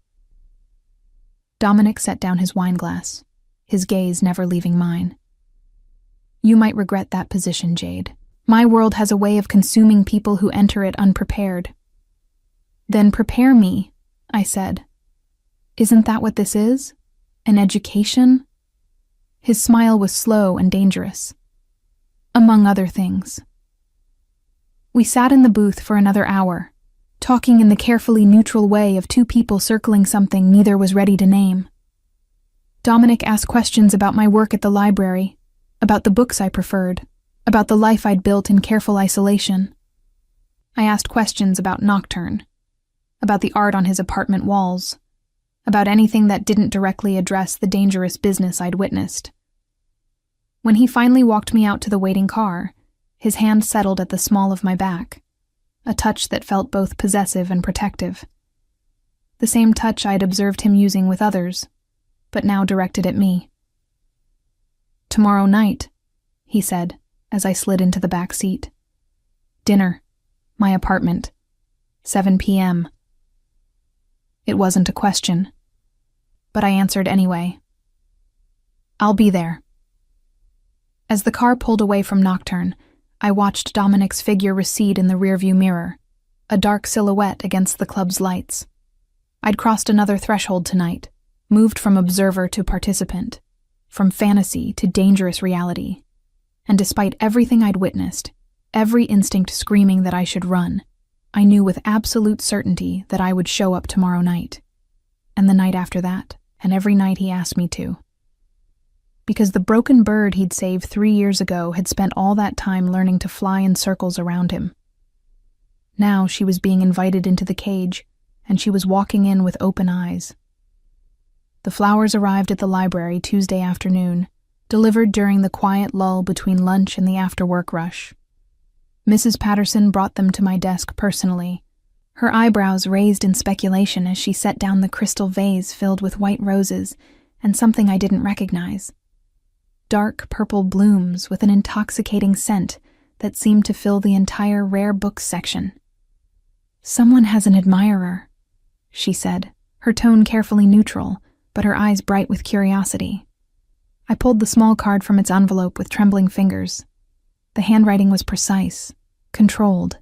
Dominic set down his wineglass, his gaze never leaving mine. You might regret that position, Jade. My world has a way of consuming people who enter it unprepared. Then prepare me, I said. Isn't that what this is? An education? His smile was slow and dangerous. Among other things. We sat in the booth for another hour, talking in the carefully neutral way of two people circling something neither was ready to name. Dominic asked questions about my work at the library, about the books I preferred, about the life I'd built in careful isolation. I asked questions about Nocturne, about the art on his apartment walls, about anything that didn't directly address the dangerous business I'd witnessed. When he finally walked me out to the waiting car, his hand settled at the small of my back, a touch that felt both possessive and protective. The same touch I'd observed him using with others, but now directed at me. Tomorrow night, he said, as I slid into the back seat. Dinner. My apartment. 7 p.m. It wasn't a question, but I answered anyway. I'll be there. As the car pulled away from Nocturne, I watched Dominic's figure recede in the rearview mirror, a dark silhouette against the club's lights. I'd crossed another threshold tonight, moved from observer to participant, from fantasy to dangerous reality. And despite everything I'd witnessed, every instinct screaming that I should run, I knew with absolute certainty that I would show up tomorrow night, and the night after that, and every night he asked me to. Because the broken bird he'd saved 3 years ago had spent all that time learning to fly in circles around him. Now she was being invited into the cage, and she was walking in with open eyes. The flowers arrived at the library Tuesday afternoon, delivered during the quiet lull between lunch and the after-work rush. Mrs. Patterson brought them to my desk personally, her eyebrows raised in speculation as she set down the crystal vase filled with white roses and something I didn't recognize. Dark purple blooms with an intoxicating scent that seemed to fill the entire rare books section. Someone has an admirer, she said, her tone carefully neutral, but her eyes bright with curiosity. I pulled the small card from its envelope with trembling fingers. The handwriting was precise, controlled,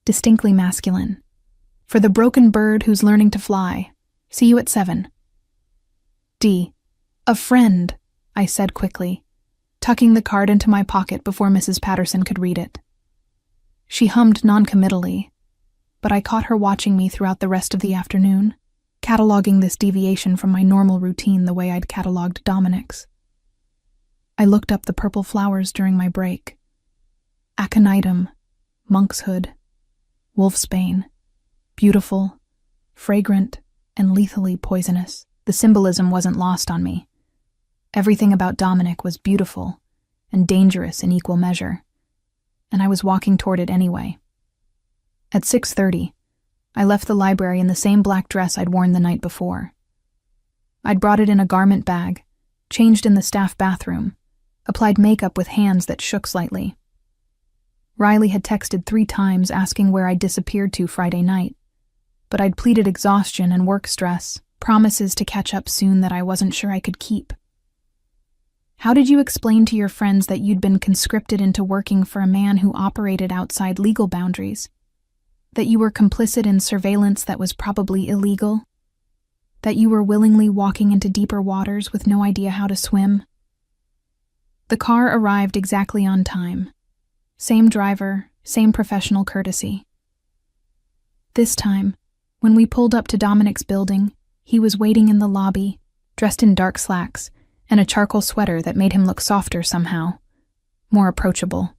distinctly masculine. For the broken bird who's learning to fly. See you at 7. D. A friend, I said quickly, tucking the card into my pocket before Mrs. Patterson could read it. She hummed noncommittally, but I caught her watching me throughout the rest of the afternoon, cataloging this deviation from my normal routine the way I'd cataloged Dominic's. I looked up the purple flowers during my break. Aconitum, monkshood, wolfsbane, beautiful, fragrant, and lethally poisonous. The symbolism wasn't lost on me. Everything about Dominic was beautiful and dangerous in equal measure, and I was walking toward it anyway. At 6:30, I left the library in the same black dress I'd worn the night before. I'd brought it in a garment bag, changed in the staff bathroom, applied makeup with hands that shook slightly. Riley had texted 3 times asking where I'd disappeared to Friday night, but I'd pleaded exhaustion and work stress, promises to catch up soon that I wasn't sure I could keep. How did you explain to your friends that you'd been conscripted into working for a man who operated outside legal boundaries? That you were complicit in surveillance that was probably illegal? That you were willingly walking into deeper waters with no idea how to swim? The car arrived exactly on time. Same driver, same professional courtesy. This time, when we pulled up to Dominic's building, he was waiting in the lobby, dressed in dark slacks and a charcoal sweater that made him look softer somehow, more approachable.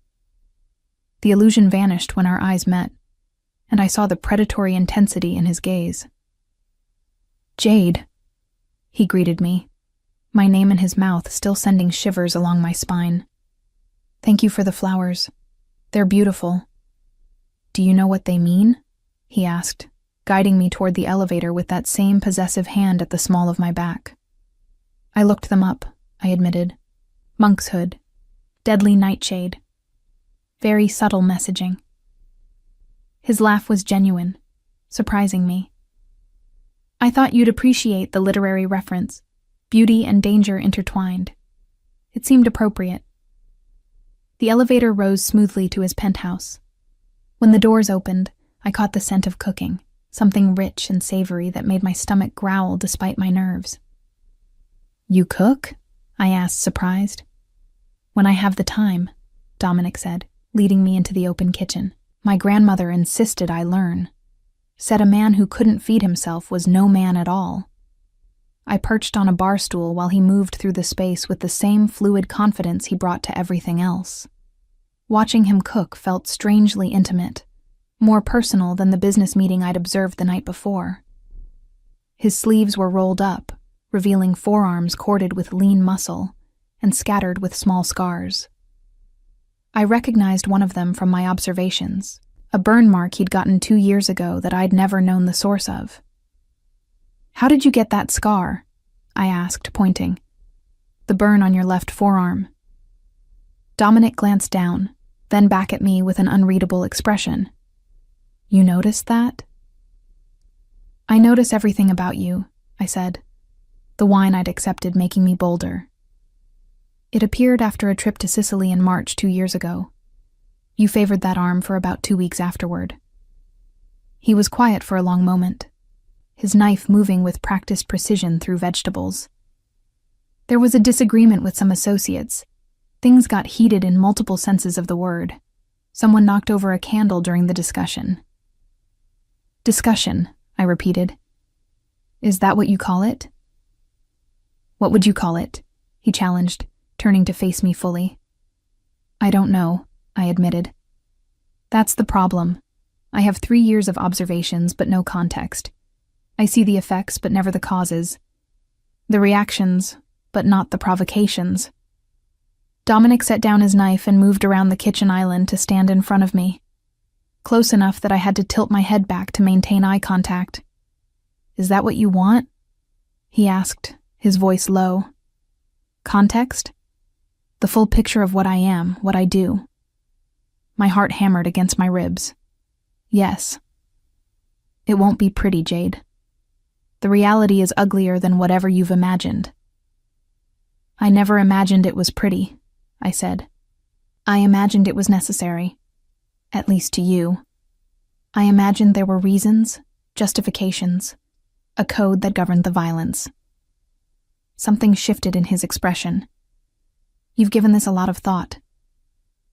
The illusion vanished when our eyes met, and I saw the predatory intensity in his gaze. Jade, he greeted me, my name in his mouth still sending shivers along my spine. Thank you for the flowers. They're beautiful. Do you know what they mean? He asked, guiding me toward the elevator with that same possessive hand at the small of my back. I looked them up, I admitted. Monkshood, Deadly nightshade. Very subtle messaging. His laugh was genuine, surprising me. I thought you'd appreciate the literary reference, beauty and danger intertwined. It seemed appropriate. The elevator rose smoothly to his penthouse. When the doors opened, I caught the scent of cooking, something rich and savory that made my stomach growl despite my nerves. You cook? I asked, surprised. When I have the time, Dominic said, leading me into the open kitchen. My grandmother insisted I learn. Said a man who couldn't feed himself was no man at all. I perched on a bar stool while he moved through the space with the same fluid confidence he brought to everything else. Watching him cook felt strangely intimate, more personal than the business meeting I'd observed the night before. His sleeves were rolled up, revealing forearms corded with lean muscle and scattered with small scars. I recognized one of them from my observations, a burn mark he'd gotten 2 years ago that I'd never known the source of. How did you get that scar? I asked, pointing. The burn on your left forearm. Dominic glanced down, then back at me with an unreadable expression. You noticed that? I notice everything about you, I said, the wine I'd accepted making me bolder. It appeared after a trip to Sicily in March 2 years ago. You favored that arm for about 2 weeks afterward. He was quiet for a long moment, his knife moving with practiced precision through vegetables. There was a disagreement with some associates. Things got heated in multiple senses of the word. Someone knocked over a candle during the discussion. Discussion, I repeated. Is that what you call it? What would you call it? He challenged, turning to face me fully. I don't know, I admitted. That's the problem. I have 3 years of observations but no context. I see the effects but never the causes. The reactions, but not the provocations. Dominic set down his knife and moved around the kitchen island to stand in front of me, close enough that I had to tilt my head back to maintain eye contact. Is that what you want? He asked, his voice low. Context? The full picture of what I am, what I do. My heart hammered against my ribs. Yes. It won't be pretty, Jade. The reality is uglier than whatever you've imagined. I never imagined it was pretty, I said. I imagined it was necessary. At least to you. I imagined there were reasons, justifications, a code that governed the violence. Something shifted in his expression. You've given this a lot of thought.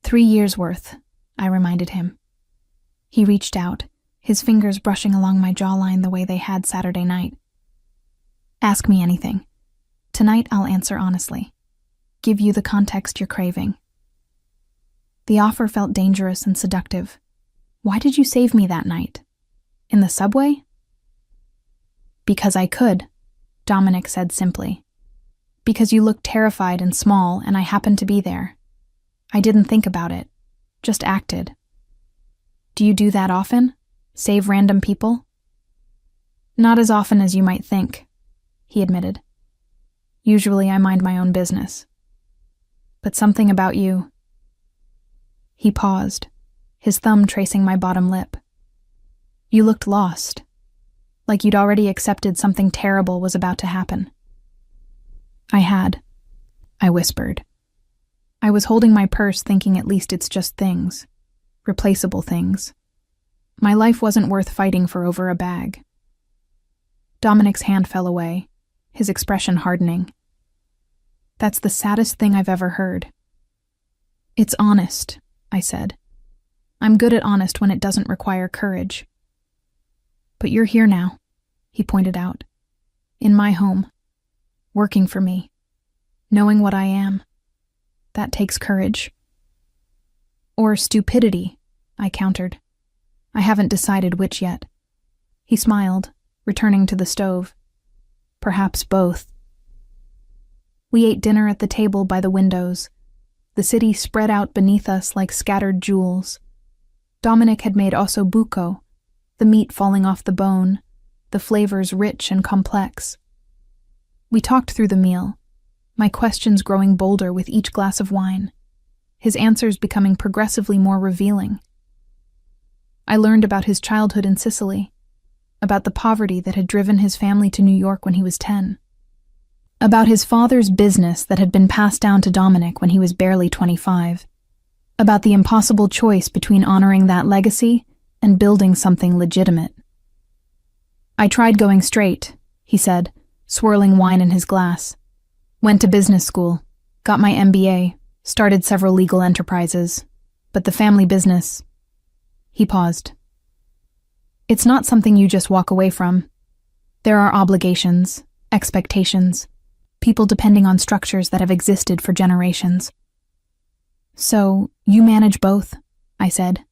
3 years' worth, I reminded him. He reached out, his fingers brushing along my jawline the way they had Saturday night. Ask me anything. Tonight I'll answer honestly. Give you the context you're craving. The offer felt dangerous and seductive. Why did you save me that night? In the subway? Because I could, Dominic said simply. Because you looked terrified and small and I happened to be there. I didn't think about it, just acted. Do you do that often? Save random people? Not as often as you might think, he admitted. Usually I mind my own business. But something about you. He paused, his thumb tracing my bottom lip. You looked lost, like you'd already accepted something terrible was about to happen. I had, I whispered. I was holding my purse thinking at least it's just things, replaceable things. My life wasn't worth fighting for over a bag. Dominic's hand fell away, his expression hardening. That's the saddest thing I've ever heard. It's honest, I said. I'm good at honest when it doesn't require courage. But you're here now, he pointed out. In my home. Working for me. Knowing what I am. That takes courage. Or stupidity, I countered. I haven't decided which yet. He smiled, returning to the stove. Perhaps both. We ate dinner at the table by the windows, the city spread out beneath us like scattered jewels. Dominic had made osso buco, the meat falling off the bone, the flavors rich and complex. We talked through the meal, my questions growing bolder with each glass of wine. his answers becoming progressively more revealing. I learned about his childhood in Sicily, about the poverty that had driven his family to New York when he was 10, about his father's business that had been passed down to Dominic when he was barely 25, about the impossible choice between honoring that legacy and building something legitimate. I tried going straight, he said, swirling wine in his glass. Went to business school, got my MBA, started several legal enterprises, but the family business... He paused. It's not something you just walk away from. There are obligations, expectations, people depending on structures that have existed for generations. So, you manage both, I said.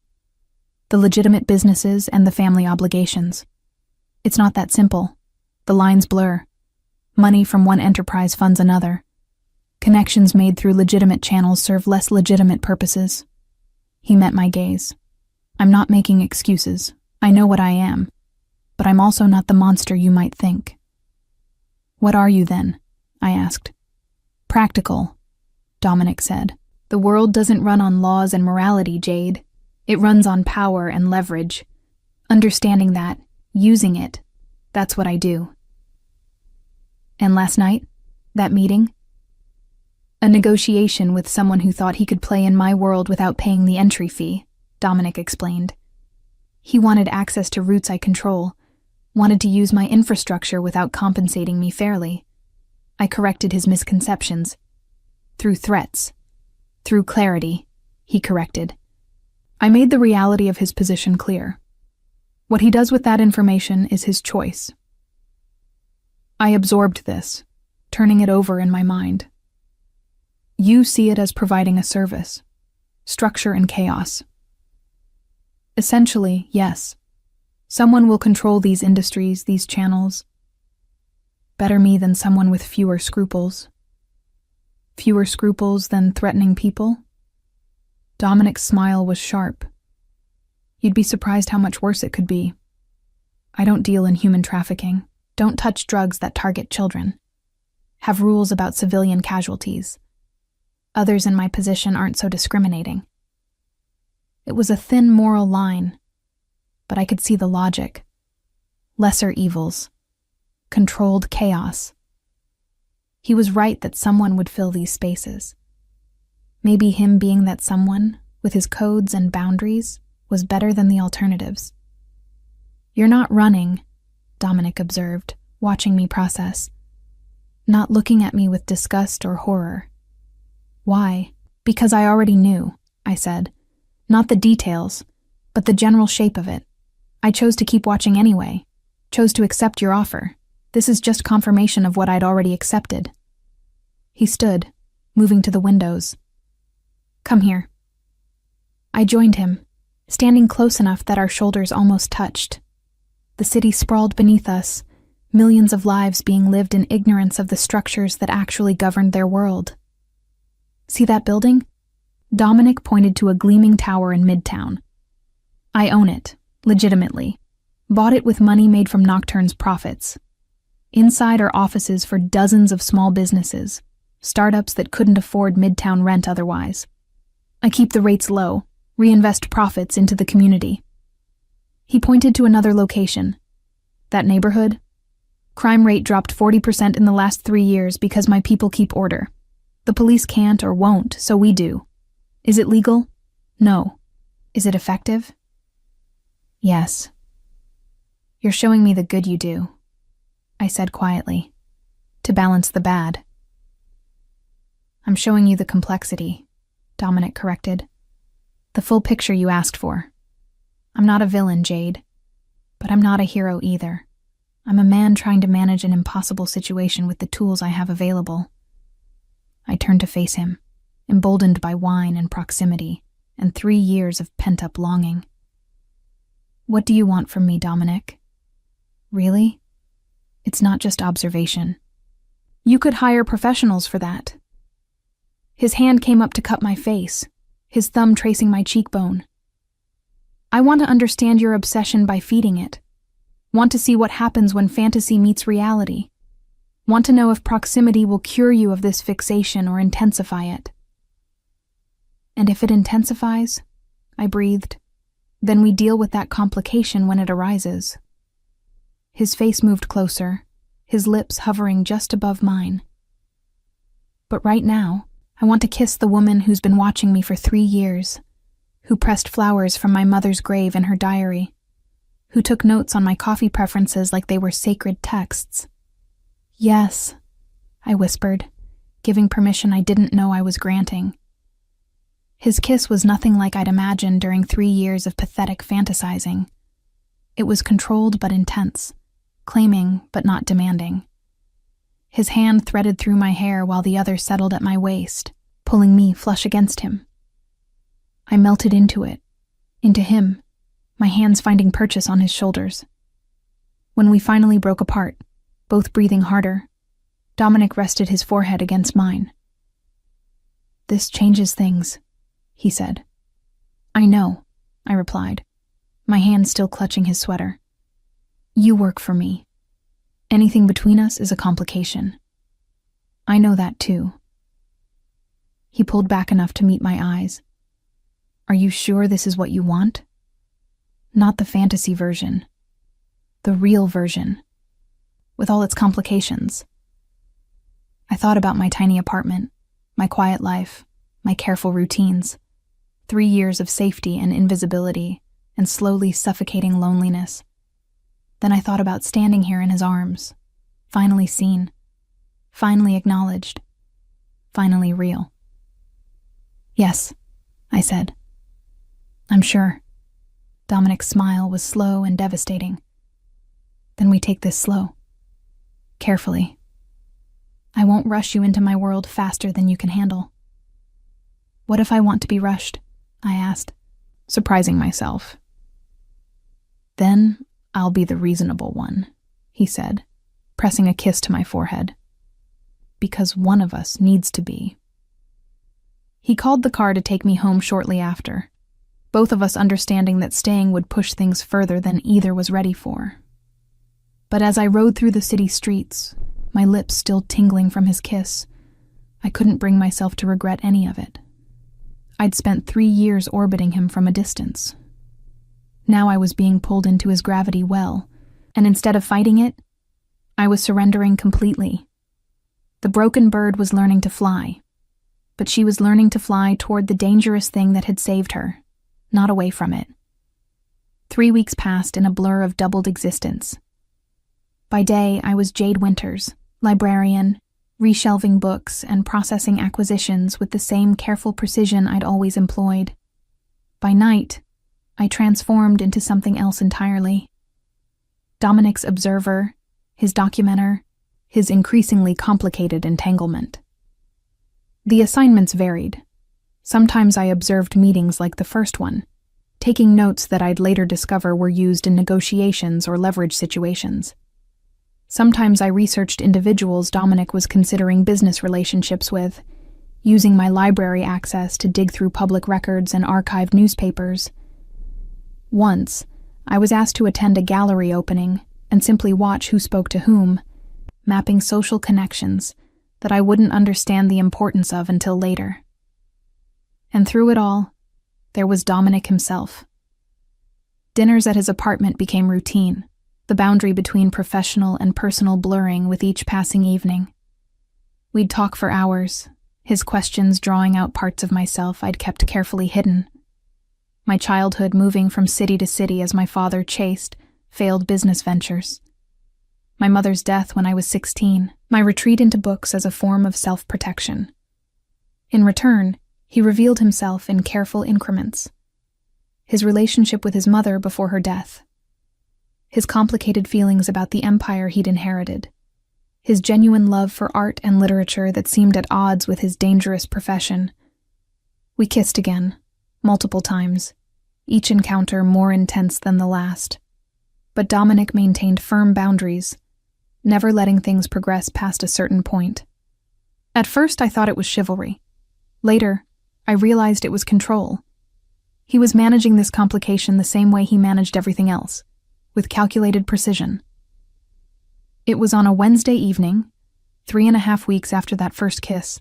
The legitimate businesses and the family obligations. It's not that simple. The lines blur. Money from one enterprise funds another. Connections made through legitimate channels serve less legitimate purposes. He met my gaze. I'm not making excuses. I know what I am. But I'm also not the monster you might think. What are you then? I asked. Practical, Dominic said. The world doesn't run on laws and morality, Jade. It runs on power and leverage. Understanding that, using it, that's what I do. And last night, that meeting? A negotiation with someone who thought he could play in my world without paying the entry fee, Dominic explained. He wanted access to routes I control, wanted to use my infrastructure without compensating me fairly. I corrected his misconceptions. Through threats. Through clarity, he corrected. I made the reality of his position clear. What he does with that information is his choice. I absorbed this, turning it over in my mind. You see it as providing a service, structure and chaos. Essentially, yes. Someone will control these industries, these channels. Better me than someone with fewer scruples. Fewer scruples than threatening people? Dominic's smile was sharp. You'd be surprised how much worse it could be. I don't deal in human trafficking. Don't touch drugs that target children. Have rules about civilian casualties. Others in my position aren't so discriminating. It was a thin moral line, but I could see the logic. Lesser evils. Controlled chaos. He was right that someone would fill these spaces. Maybe him being that someone, with his codes and boundaries, was better than the alternatives. You're not running, Dominic observed, watching me process. Not looking at me with disgust or horror. Why? Because I already knew, I said. Not the details, but the general shape of it. I chose to keep watching anyway. Chose to accept your offer. This is just confirmation of what I'd already accepted. He stood, moving to the windows. Come here. I joined him, standing close enough that our shoulders almost touched. The city sprawled beneath us, millions of lives being lived in ignorance of the structures that actually governed their world. See that building? Dominic pointed to a gleaming tower in Midtown. I own it, legitimately. Bought it with money made from Nocturne's profits. Inside are offices for dozens of small businesses, startups that couldn't afford Midtown rent otherwise. I keep the rates low, reinvest profits into the community. He pointed to another location. That neighborhood? Crime rate dropped 40% in the last 3 years because my people keep order. The police can't or won't, so we do. Is it legal? No. Is it effective? Yes. You're showing me the good you do, I said quietly, to balance the bad. I'm showing you the complexity, Dominic corrected. The full picture you asked for. I'm not a villain, Jade, but I'm not a hero either. I'm a man trying to manage an impossible situation with the tools I have available. I turned to face him, emboldened by wine and proximity, and 3 years of pent-up longing. What do you want from me, Dominic? Really? It's not just observation. You could hire professionals for that. His hand came up to cut my face, his thumb tracing my cheekbone. I want to understand your obsession by feeding it. Want to see what happens when fantasy meets reality. Want to know if proximity will cure you of this fixation or intensify it. And if it intensifies, I breathed, then we deal with that complication when it arises. His face moved closer, his lips hovering just above mine. But right now, I want to kiss the woman who's been watching me for 3 years, who pressed flowers from my mother's grave in her diary, who took notes on my coffee preferences like they were sacred texts. Yes, I whispered, giving permission I didn't know I was granting. His kiss was nothing like I'd imagined during 3 years of pathetic fantasizing. It was controlled but intense, claiming but not demanding. His hand threaded through my hair while the other settled at my waist, pulling me flush against him. I melted into it, into him, my hands finding purchase on his shoulders. When we finally broke apart, both breathing harder, Dominic rested his forehead against mine. "This changes things," he said. "I know," I replied, my hand still clutching his sweater. "You work for me. Anything between us is a complication. I know that too." He pulled back enough to meet my eyes. "Are you sure this is what you want? Not the fantasy version. The real version. With all its complications." I thought about my tiny apartment, my quiet life, my careful routines, 3 years of safety and invisibility, and slowly suffocating loneliness. Then I thought about standing here in his arms, finally seen, finally acknowledged, finally real. "Yes," I said. "I'm sure." Dominic's smile was slow and devastating. "Then we take this slow. Carefully. I won't rush you into my world faster than you can handle." "What if I want to be rushed?" I asked, surprising myself. "Then I'll be the reasonable one," he said, pressing a kiss to my forehead. "Because one of us needs to be." He called the car to take me home shortly after, both of us understanding that staying would push things further than either was ready for. But as I rode through the city streets, my lips still tingling from his kiss, I couldn't bring myself to regret any of it. I'd spent 3 years orbiting him from a distance. Now I was being pulled into his gravity well, and instead of fighting it, I was surrendering completely. The broken bird was learning to fly, but she was learning to fly toward the dangerous thing that had saved her, not away from it. 3 weeks passed in a blur of doubled existence. By day, I was Jade Winters, librarian, reshelving books and processing acquisitions with the same careful precision I'd always employed. By night, I transformed into something else entirely. Dominic's observer, his documenter, his increasingly complicated entanglement. The assignments varied. Sometimes I observed meetings like the first one, taking notes that I'd later discover were used in negotiations or leverage situations. Sometimes I researched individuals Dominic was considering business relationships with, using my library access to dig through public records and archived newspapers. Once, I was asked to attend a gallery opening and simply watch who spoke to whom, mapping social connections that I wouldn't understand the importance of until later. And through it all, there was Dominic himself. Dinners at his apartment became routine, the boundary between professional and personal blurring with each passing evening. We'd talk for hours, his questions drawing out parts of myself I'd kept carefully hidden. My childhood moving from city to city as my father chased failed business ventures. My mother's death when I was 16, my retreat into books as a form of self-protection. In return, he revealed himself in careful increments. His relationship with his mother before her death. His complicated feelings about the empire he'd inherited. His genuine love for art and literature that seemed at odds with his dangerous profession. We kissed again, multiple times, each encounter more intense than the last. But Dominic maintained firm boundaries, never letting things progress past a certain point. At first, I thought it was chivalry. Later, I realized it was control. He was managing this complication the same way he managed everything else, with calculated precision. It was on a Wednesday evening, 3.5 weeks after that first kiss,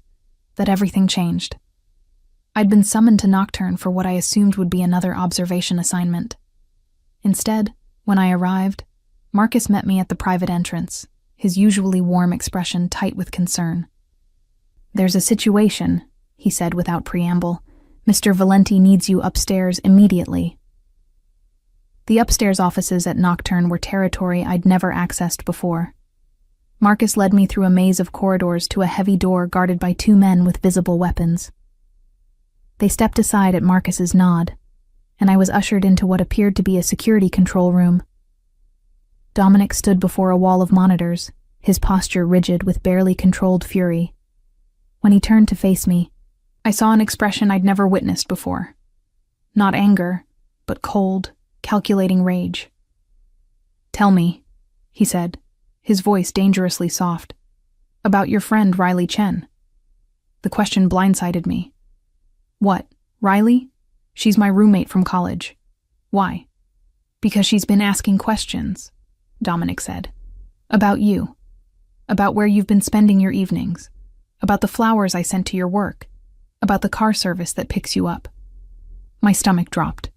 that everything changed. I'd been summoned to Nocturne for what I assumed would be another observation assignment. Instead, when I arrived, Marcus met me at the private entrance, his usually warm expression tight with concern. "There's a situation," he said without preamble. "Mr. Valenti needs you upstairs immediately." The upstairs offices at Nocturne were territory I'd never accessed before. Marcus led me through a maze of corridors to a heavy door guarded by two men with visible weapons. They stepped aside at Marcus's nod, and I was ushered into what appeared to be a security control room. Dominic stood before a wall of monitors, his posture rigid with barely controlled fury. When he turned to face me, I saw an expression I'd never witnessed before. Not anger, but cold, calculating rage. "Tell me," he said, his voice dangerously soft, "about your friend Riley Chen." The question blindsided me. "What, Riley? She's my roommate from college." "Why?" "Because she's been asking questions," Dominic said. "About you. About where you've been spending your evenings. About the flowers I sent to your work. About the car service that picks you up." My stomach dropped.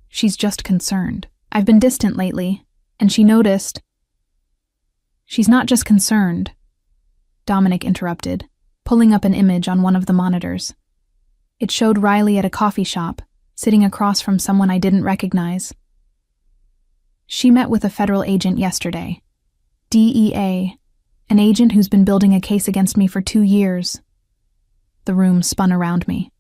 "She's just concerned. I've been distant lately, and she noticed." "She's not just concerned," Dominic interrupted, pulling up an image on one of the monitors. It showed Riley at a coffee shop, sitting across from someone I didn't recognize. "She met with a federal agent yesterday. DEA, an agent who's been building a case against me for 2 years. The room spun around me.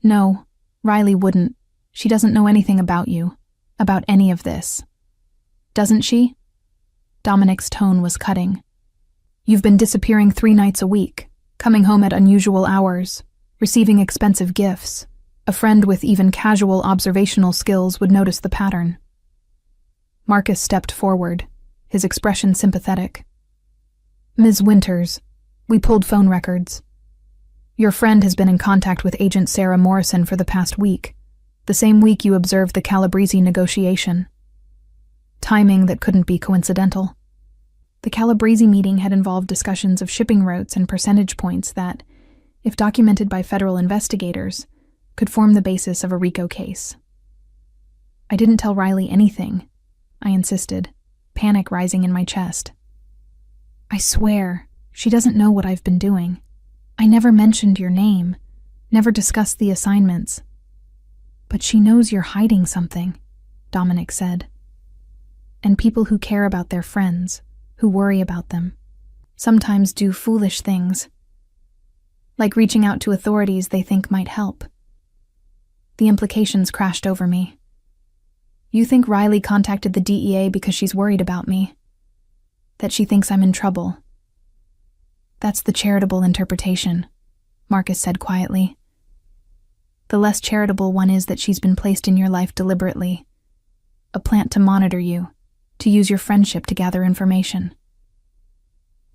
"No, Riley wouldn't. She doesn't know anything about you, about any of this." "Doesn't she?" Dominic's tone was cutting. "You've been disappearing 3 nights a week, coming home at unusual hours, receiving expensive gifts. A friend with even casual observational skills would notice the pattern." Marcus stepped forward, his expression sympathetic. "Ms. Winters, we pulled phone records. Your friend has been in contact with Agent Sarah Morrison for the past week, the same week you observed the Calabrese negotiation. Timing that couldn't be coincidental. The Calabrese meeting had involved discussions of shipping routes and percentage points that, if documented by federal investigators, could form the basis of a RICO case. I didn't tell Riley anything," I insisted, panic rising in my chest. "I swear, she doesn't know what I've been doing. I never mentioned your name, never discussed the assignments." "But she knows you're hiding something," Dominic said. "And people who care about their friends, who worry about them, sometimes do foolish things. Like reaching out to authorities they think might help." The implications crashed over me. "You think Riley contacted the DEA because she's worried about me? That she thinks I'm in trouble?" "That's the charitable interpretation," Marcus said quietly. "The less charitable one is that she's been placed in your life deliberately. A plant to monitor you, to use your friendship to gather information."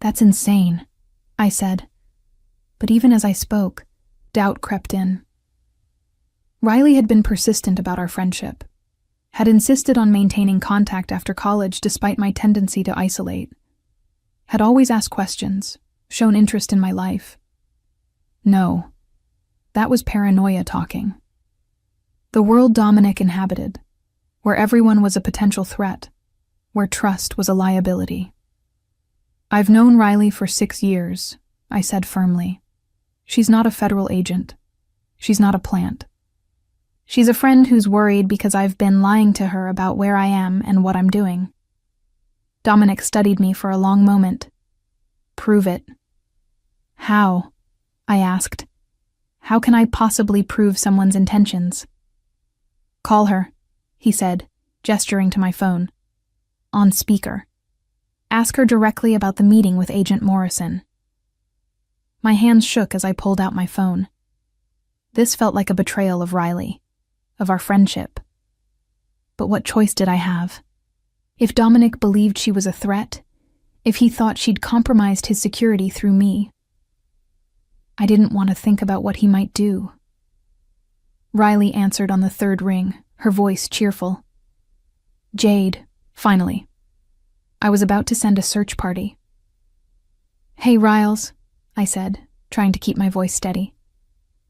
"That's insane," I said. But even as I spoke, doubt crept in. Riley had been persistent about our friendship, had insisted on maintaining contact after college despite my tendency to isolate, had always asked questions, shown interest in my life. No, that was paranoia talking. The world Dominic inhabited, where everyone was a potential threat, where trust was a liability. "I've known Riley for 6 years," I said firmly. "She's not a federal agent. She's not a plant. She's a friend who's worried because I've been lying to her about where I am and what I'm doing." Dominic studied me for a long moment. "Prove it." "How?" I asked. "How can I possibly prove someone's intentions?" "Call her," he said, gesturing to my phone. "On speaker. Ask her directly about the meeting with Agent Morrison." My hands shook as I pulled out my phone. This felt like a betrayal of Riley, of our friendship. But what choice did I have? If Dominic believed she was a threat, if he thought she'd compromised his security through me, I didn't want to think about what he might do. Riley answered on the 3rd ring, her voice cheerful. "Jade, finally. I was about to send a search party." "Hey, Riles," I said, trying to keep my voice steady.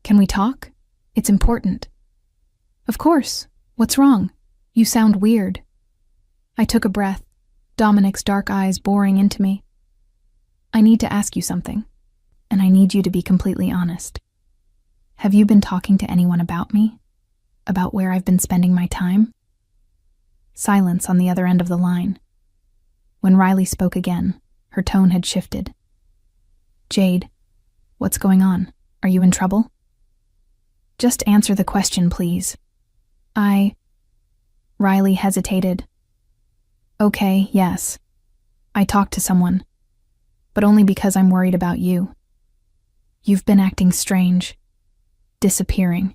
"Can we talk?" It's important. Of course. What's wrong? You sound weird. I took a breath, Dominic's dark eyes boring into me. I need to ask you something, and I need you to be completely honest. Have you been talking to anyone about me? About where I've been spending my time? Silence on the other end of the line. When Riley spoke again, her tone had shifted. Jade, what's going on? Are you in trouble? Just answer the question, please. Riley hesitated. Okay, yes. I talked to someone, but only because I'm worried about you. You've been acting strange, disappearing.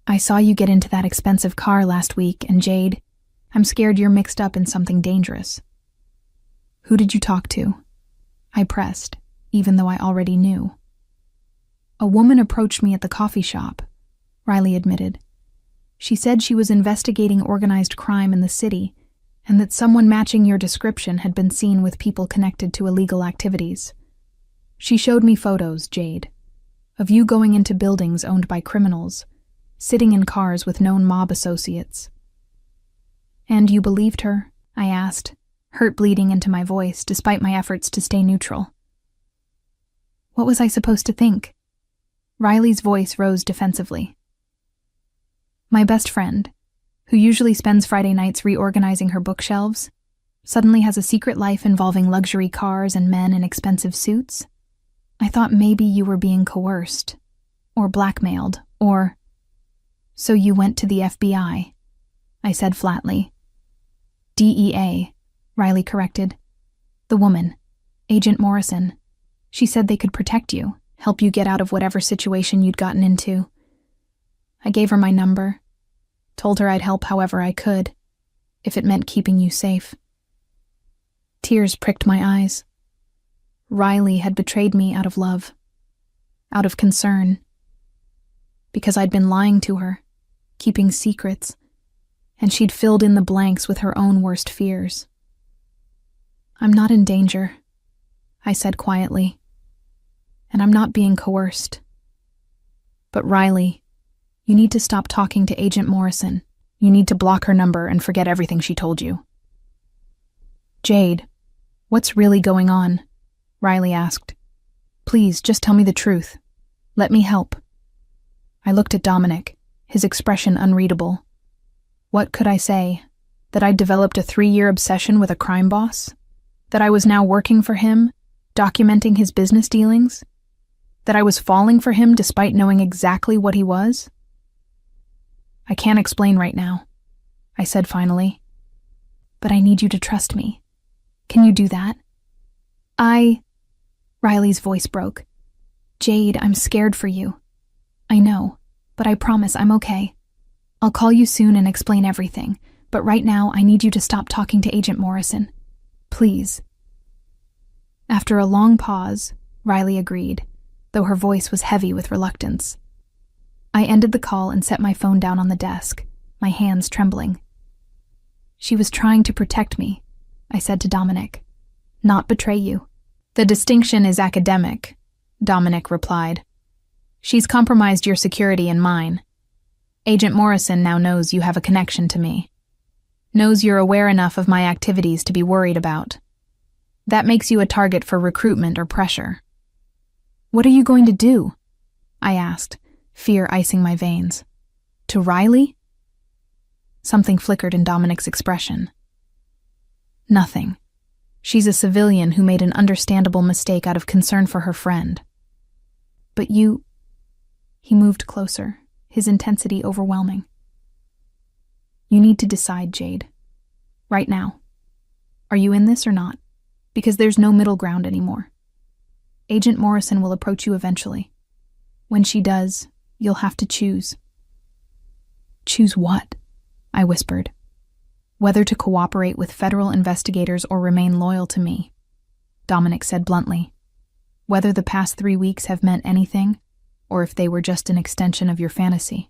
I saw you get into that expensive car last week, and Jade, I'm scared you're mixed up in something dangerous. Who did you talk to? I pressed, even though I already knew. A woman approached me at the coffee shop, Riley admitted. She said she was investigating organized crime in the city, and that someone matching your description had been seen with people connected to illegal activities. She showed me photos, Jade, of you going into buildings owned by criminals, sitting in cars with known mob associates. And you believed her? I asked, hurt bleeding into my voice despite my efforts to stay neutral. What was I supposed to think? Riley's voice rose defensively. My best friend, who usually spends Friday nights reorganizing her bookshelves, suddenly has a secret life involving luxury cars and men in expensive suits? I thought maybe you were being coerced, or blackmailed, or... So you went to the FBI, I said flatly. DEA, Riley corrected. The woman, Agent Morrison. She said they could protect you, help you get out of whatever situation you'd gotten into. I gave her my number, told her I'd help however I could, if it meant keeping you safe. Tears pricked my eyes. Riley had betrayed me out of love, out of concern, because I'd been lying to her, keeping secrets, and she'd filled in the blanks with her own worst fears. I'm not in danger, I said quietly, and I'm not being coerced. But Riley, you need to stop talking to Agent Morrison. You need to block her number and forget everything she told you. Jade, what's really going on? Riley asked. Please, just tell me the truth. Let me help. I looked at Dominic, his expression unreadable. What could I say? That I'd developed a 3-year obsession with a crime boss? That I was now working for him, documenting his business dealings? That I was falling for him despite knowing exactly what he was? I can't explain right now, I said finally. But I need you to trust me. Can you do that? Riley's voice broke. Jade, I'm scared for you. I know, but I promise I'm okay. I'll call you soon and explain everything, but right now I need you to stop talking to Agent Morrison. Please. After a long pause, Riley agreed, though her voice was heavy with reluctance. I ended the call and set my phone down on the desk, my hands trembling. She was trying to protect me, I said to Dominic, not betray you. The distinction is academic, Dominic replied. She's compromised your security and mine. Agent Morrison now knows you have a connection to me. Knows you're aware enough of my activities to be worried about. That makes you a target for recruitment or pressure. What are you going to do? I asked, fear icing my veins. To Riley? Something flickered in Dominic's expression. Nothing. She's a civilian who made an understandable mistake out of concern for her friend. But you... He moved closer, his intensity overwhelming. You need to decide, Jade. Right now. Are you in this or not? Because there's no middle ground anymore. Agent Morrison will approach you eventually. When she does, you'll have to choose. Choose what? I whispered. Whether to cooperate with federal investigators or remain loyal to me, Dominic said bluntly. Whether the past 3 weeks have meant anything, or if they were just an extension of your fantasy.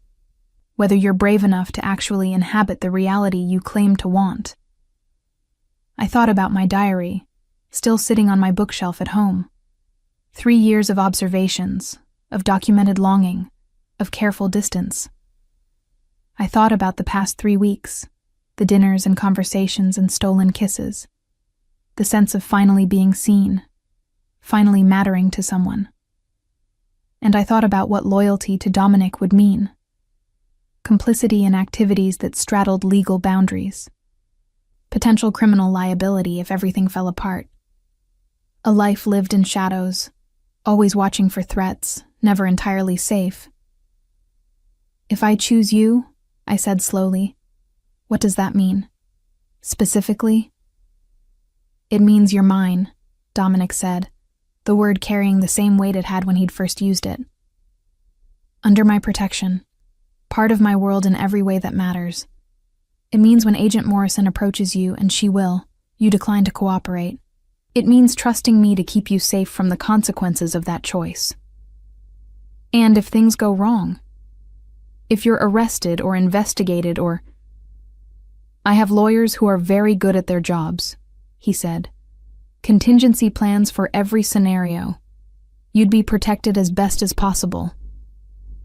Whether you're brave enough to actually inhabit the reality you claim to want. I thought about my diary, still sitting on my bookshelf at home. 3 years of observations, of documented longing, of careful distance. I thought about the past 3 weeks, the dinners and conversations and stolen kisses, the sense of finally being seen, finally mattering to someone. And I thought about what loyalty to Dominic would mean. Complicity in activities that straddled legal boundaries. Potential criminal liability if everything fell apart. A life lived in shadows, always watching for threats, never entirely safe. If I choose you, I said slowly, what does that mean? Specifically? It means you're mine, Dominic said, the word carrying the same weight it had when he'd first used it. Under my protection, part of my world in every way that matters. It means when Agent Morrison approaches you, and she will, you decline to cooperate. It means trusting me to keep you safe from the consequences of that choice. And if things go wrong, if you're arrested or investigated or... I have lawyers who are very good at their jobs, he said. Contingency plans for every scenario. You'd be protected as best as possible.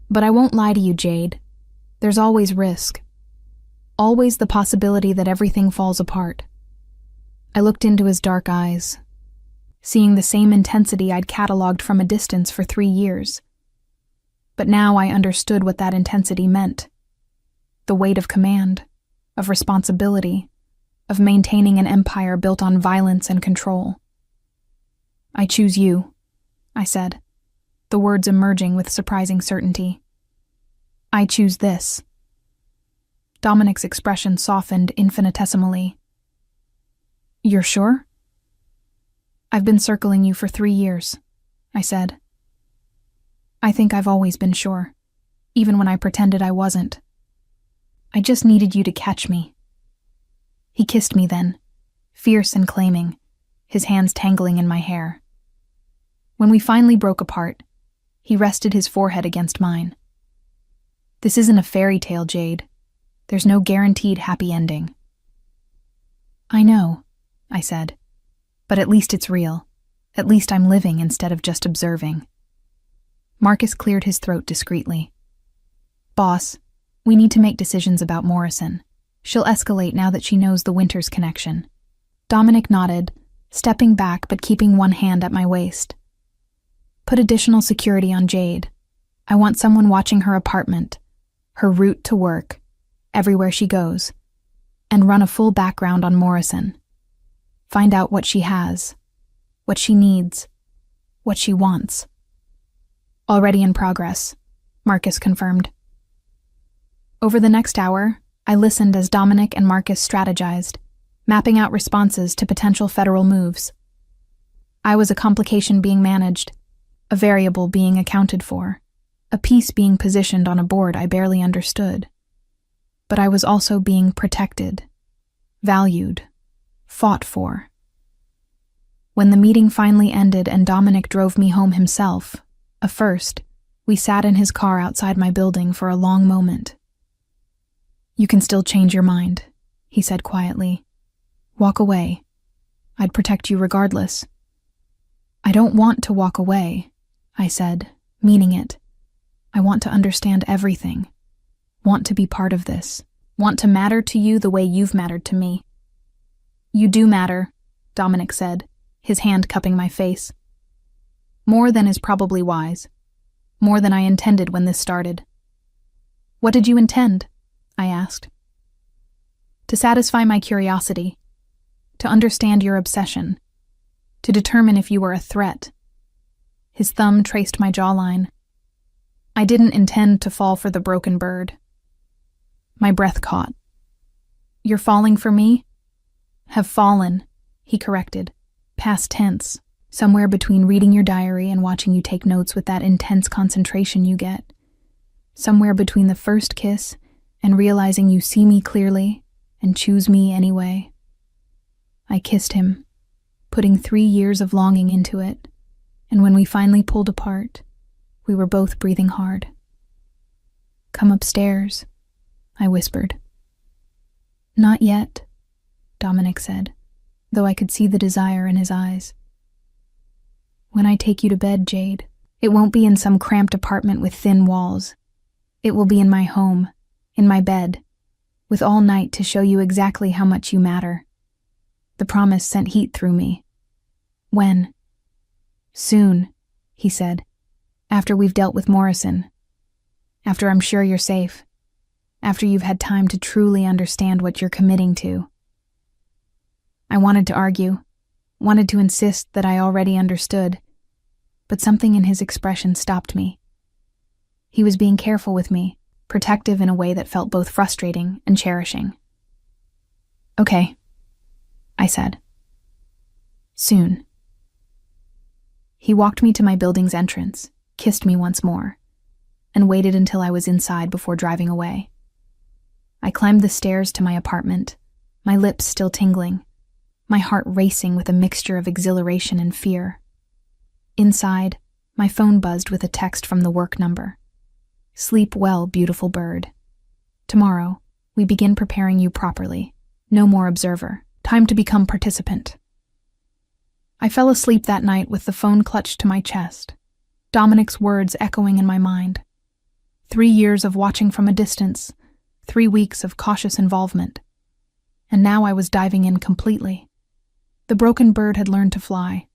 But I won't lie to you, Jade. There's always risk. Always the possibility that everything falls apart. I looked into his dark eyes, seeing the same intensity I'd cataloged from a distance for 3 years. But now I understood what that intensity meant. The weight of command, of responsibility, of maintaining an empire built on violence and control. I choose you, I said, the words emerging with surprising certainty. I choose this. Dominic's expression softened infinitesimally. You're sure? I've been circling you for 3 years, I said. I think I've always been sure, even when I pretended I wasn't. I just needed you to catch me. He kissed me then, fierce and claiming, his hands tangling in my hair. When we finally broke apart, he rested his forehead against mine. This isn't a fairy tale, Jade. There's no guaranteed happy ending. I know, I said, but at least it's real. At least I'm living instead of just observing. Marcus cleared his throat discreetly. Boss, we need to make decisions about Morrison. She'll escalate now that she knows the Winters connection. Dominic nodded, stepping back but keeping one hand at my waist. Put additional security on Jade. I want someone watching her apartment, her route to work, everywhere she goes, and run a full background on Morrison. Find out what she has, what she needs, what she wants. Already in progress, Marcus confirmed. Over the next hour, I listened as Dominic and Marcus strategized, mapping out responses to potential federal moves. I was a complication being managed, a variable being accounted for, a piece being positioned on a board I barely understood. But I was also being protected, valued, fought for. When the meeting finally ended and Dominic drove me home himself, a first, we sat in his car outside my building for a long moment. You can still change your mind, he said quietly. Walk away. I'd protect you regardless. I don't want to walk away, I said, meaning it. I want to understand everything. Want to be part of this. Want to matter to you the way you've mattered to me. You do matter, Dominic said, his hand cupping my face. More than is probably wise. More than I intended when this started. What did you intend? I asked. To satisfy my curiosity. To understand your obsession. To determine if you were a threat. His thumb traced my jawline. I didn't intend to fall for the broken bird. My breath caught. You're falling for me? Have fallen, he corrected. Past tense, somewhere between reading your diary and watching you take notes with that intense concentration you get. Somewhere between the first kiss and realizing you see me clearly and choose me anyway. I kissed him, putting 3 years of longing into it, and when we finally pulled apart, we were both breathing hard. Come upstairs, I whispered. Not yet, Dominic said, though I could see the desire in his eyes. When I take you to bed, Jade, it won't be in some cramped apartment with thin walls. It will be in my home, in my bed, with all night to show you exactly how much you matter. The promise sent heat through me. When? Soon, he said. After we've dealt with Morrison. After I'm sure you're safe. After you've had time to truly understand what you're committing to. I wanted to argue, wanted to insist that I already understood, but something in his expression stopped me. He was being careful with me, protective in a way that felt both frustrating and cherishing. Okay, I said. Soon. He walked me to my building's entrance, kissed me once more, and waited until I was inside before driving away. I climbed the stairs to my apartment, my lips still tingling, my heart racing with a mixture of exhilaration and fear. Inside, my phone buzzed with a text from the work number. Sleep well, beautiful bird. Tomorrow, we begin preparing you properly. No more observer. Time to become participant. I fell asleep that night with the phone clutched to my chest, Dominic's words echoing in my mind. 3 years of watching from a distance, 3 weeks of cautious involvement. And now I was diving in completely. The broken bird had learned to fly.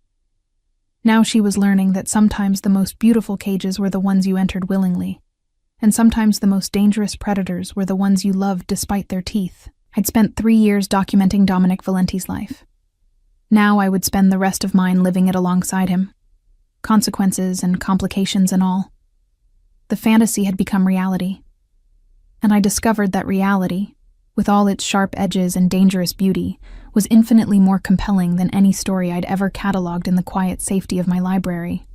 Now she was learning that sometimes the most beautiful cages were the ones you entered willingly, and sometimes the most dangerous predators were the ones you loved despite their teeth. I'd spent 3 years documenting Dominic Valenti's life. Now I would spend the rest of mine living it alongside him. Consequences and complications and all. The fantasy had become reality. And I discovered that reality, with all its sharp edges and dangerous beauty, was infinitely more compelling than any story I'd ever cataloged in the quiet safety of my library.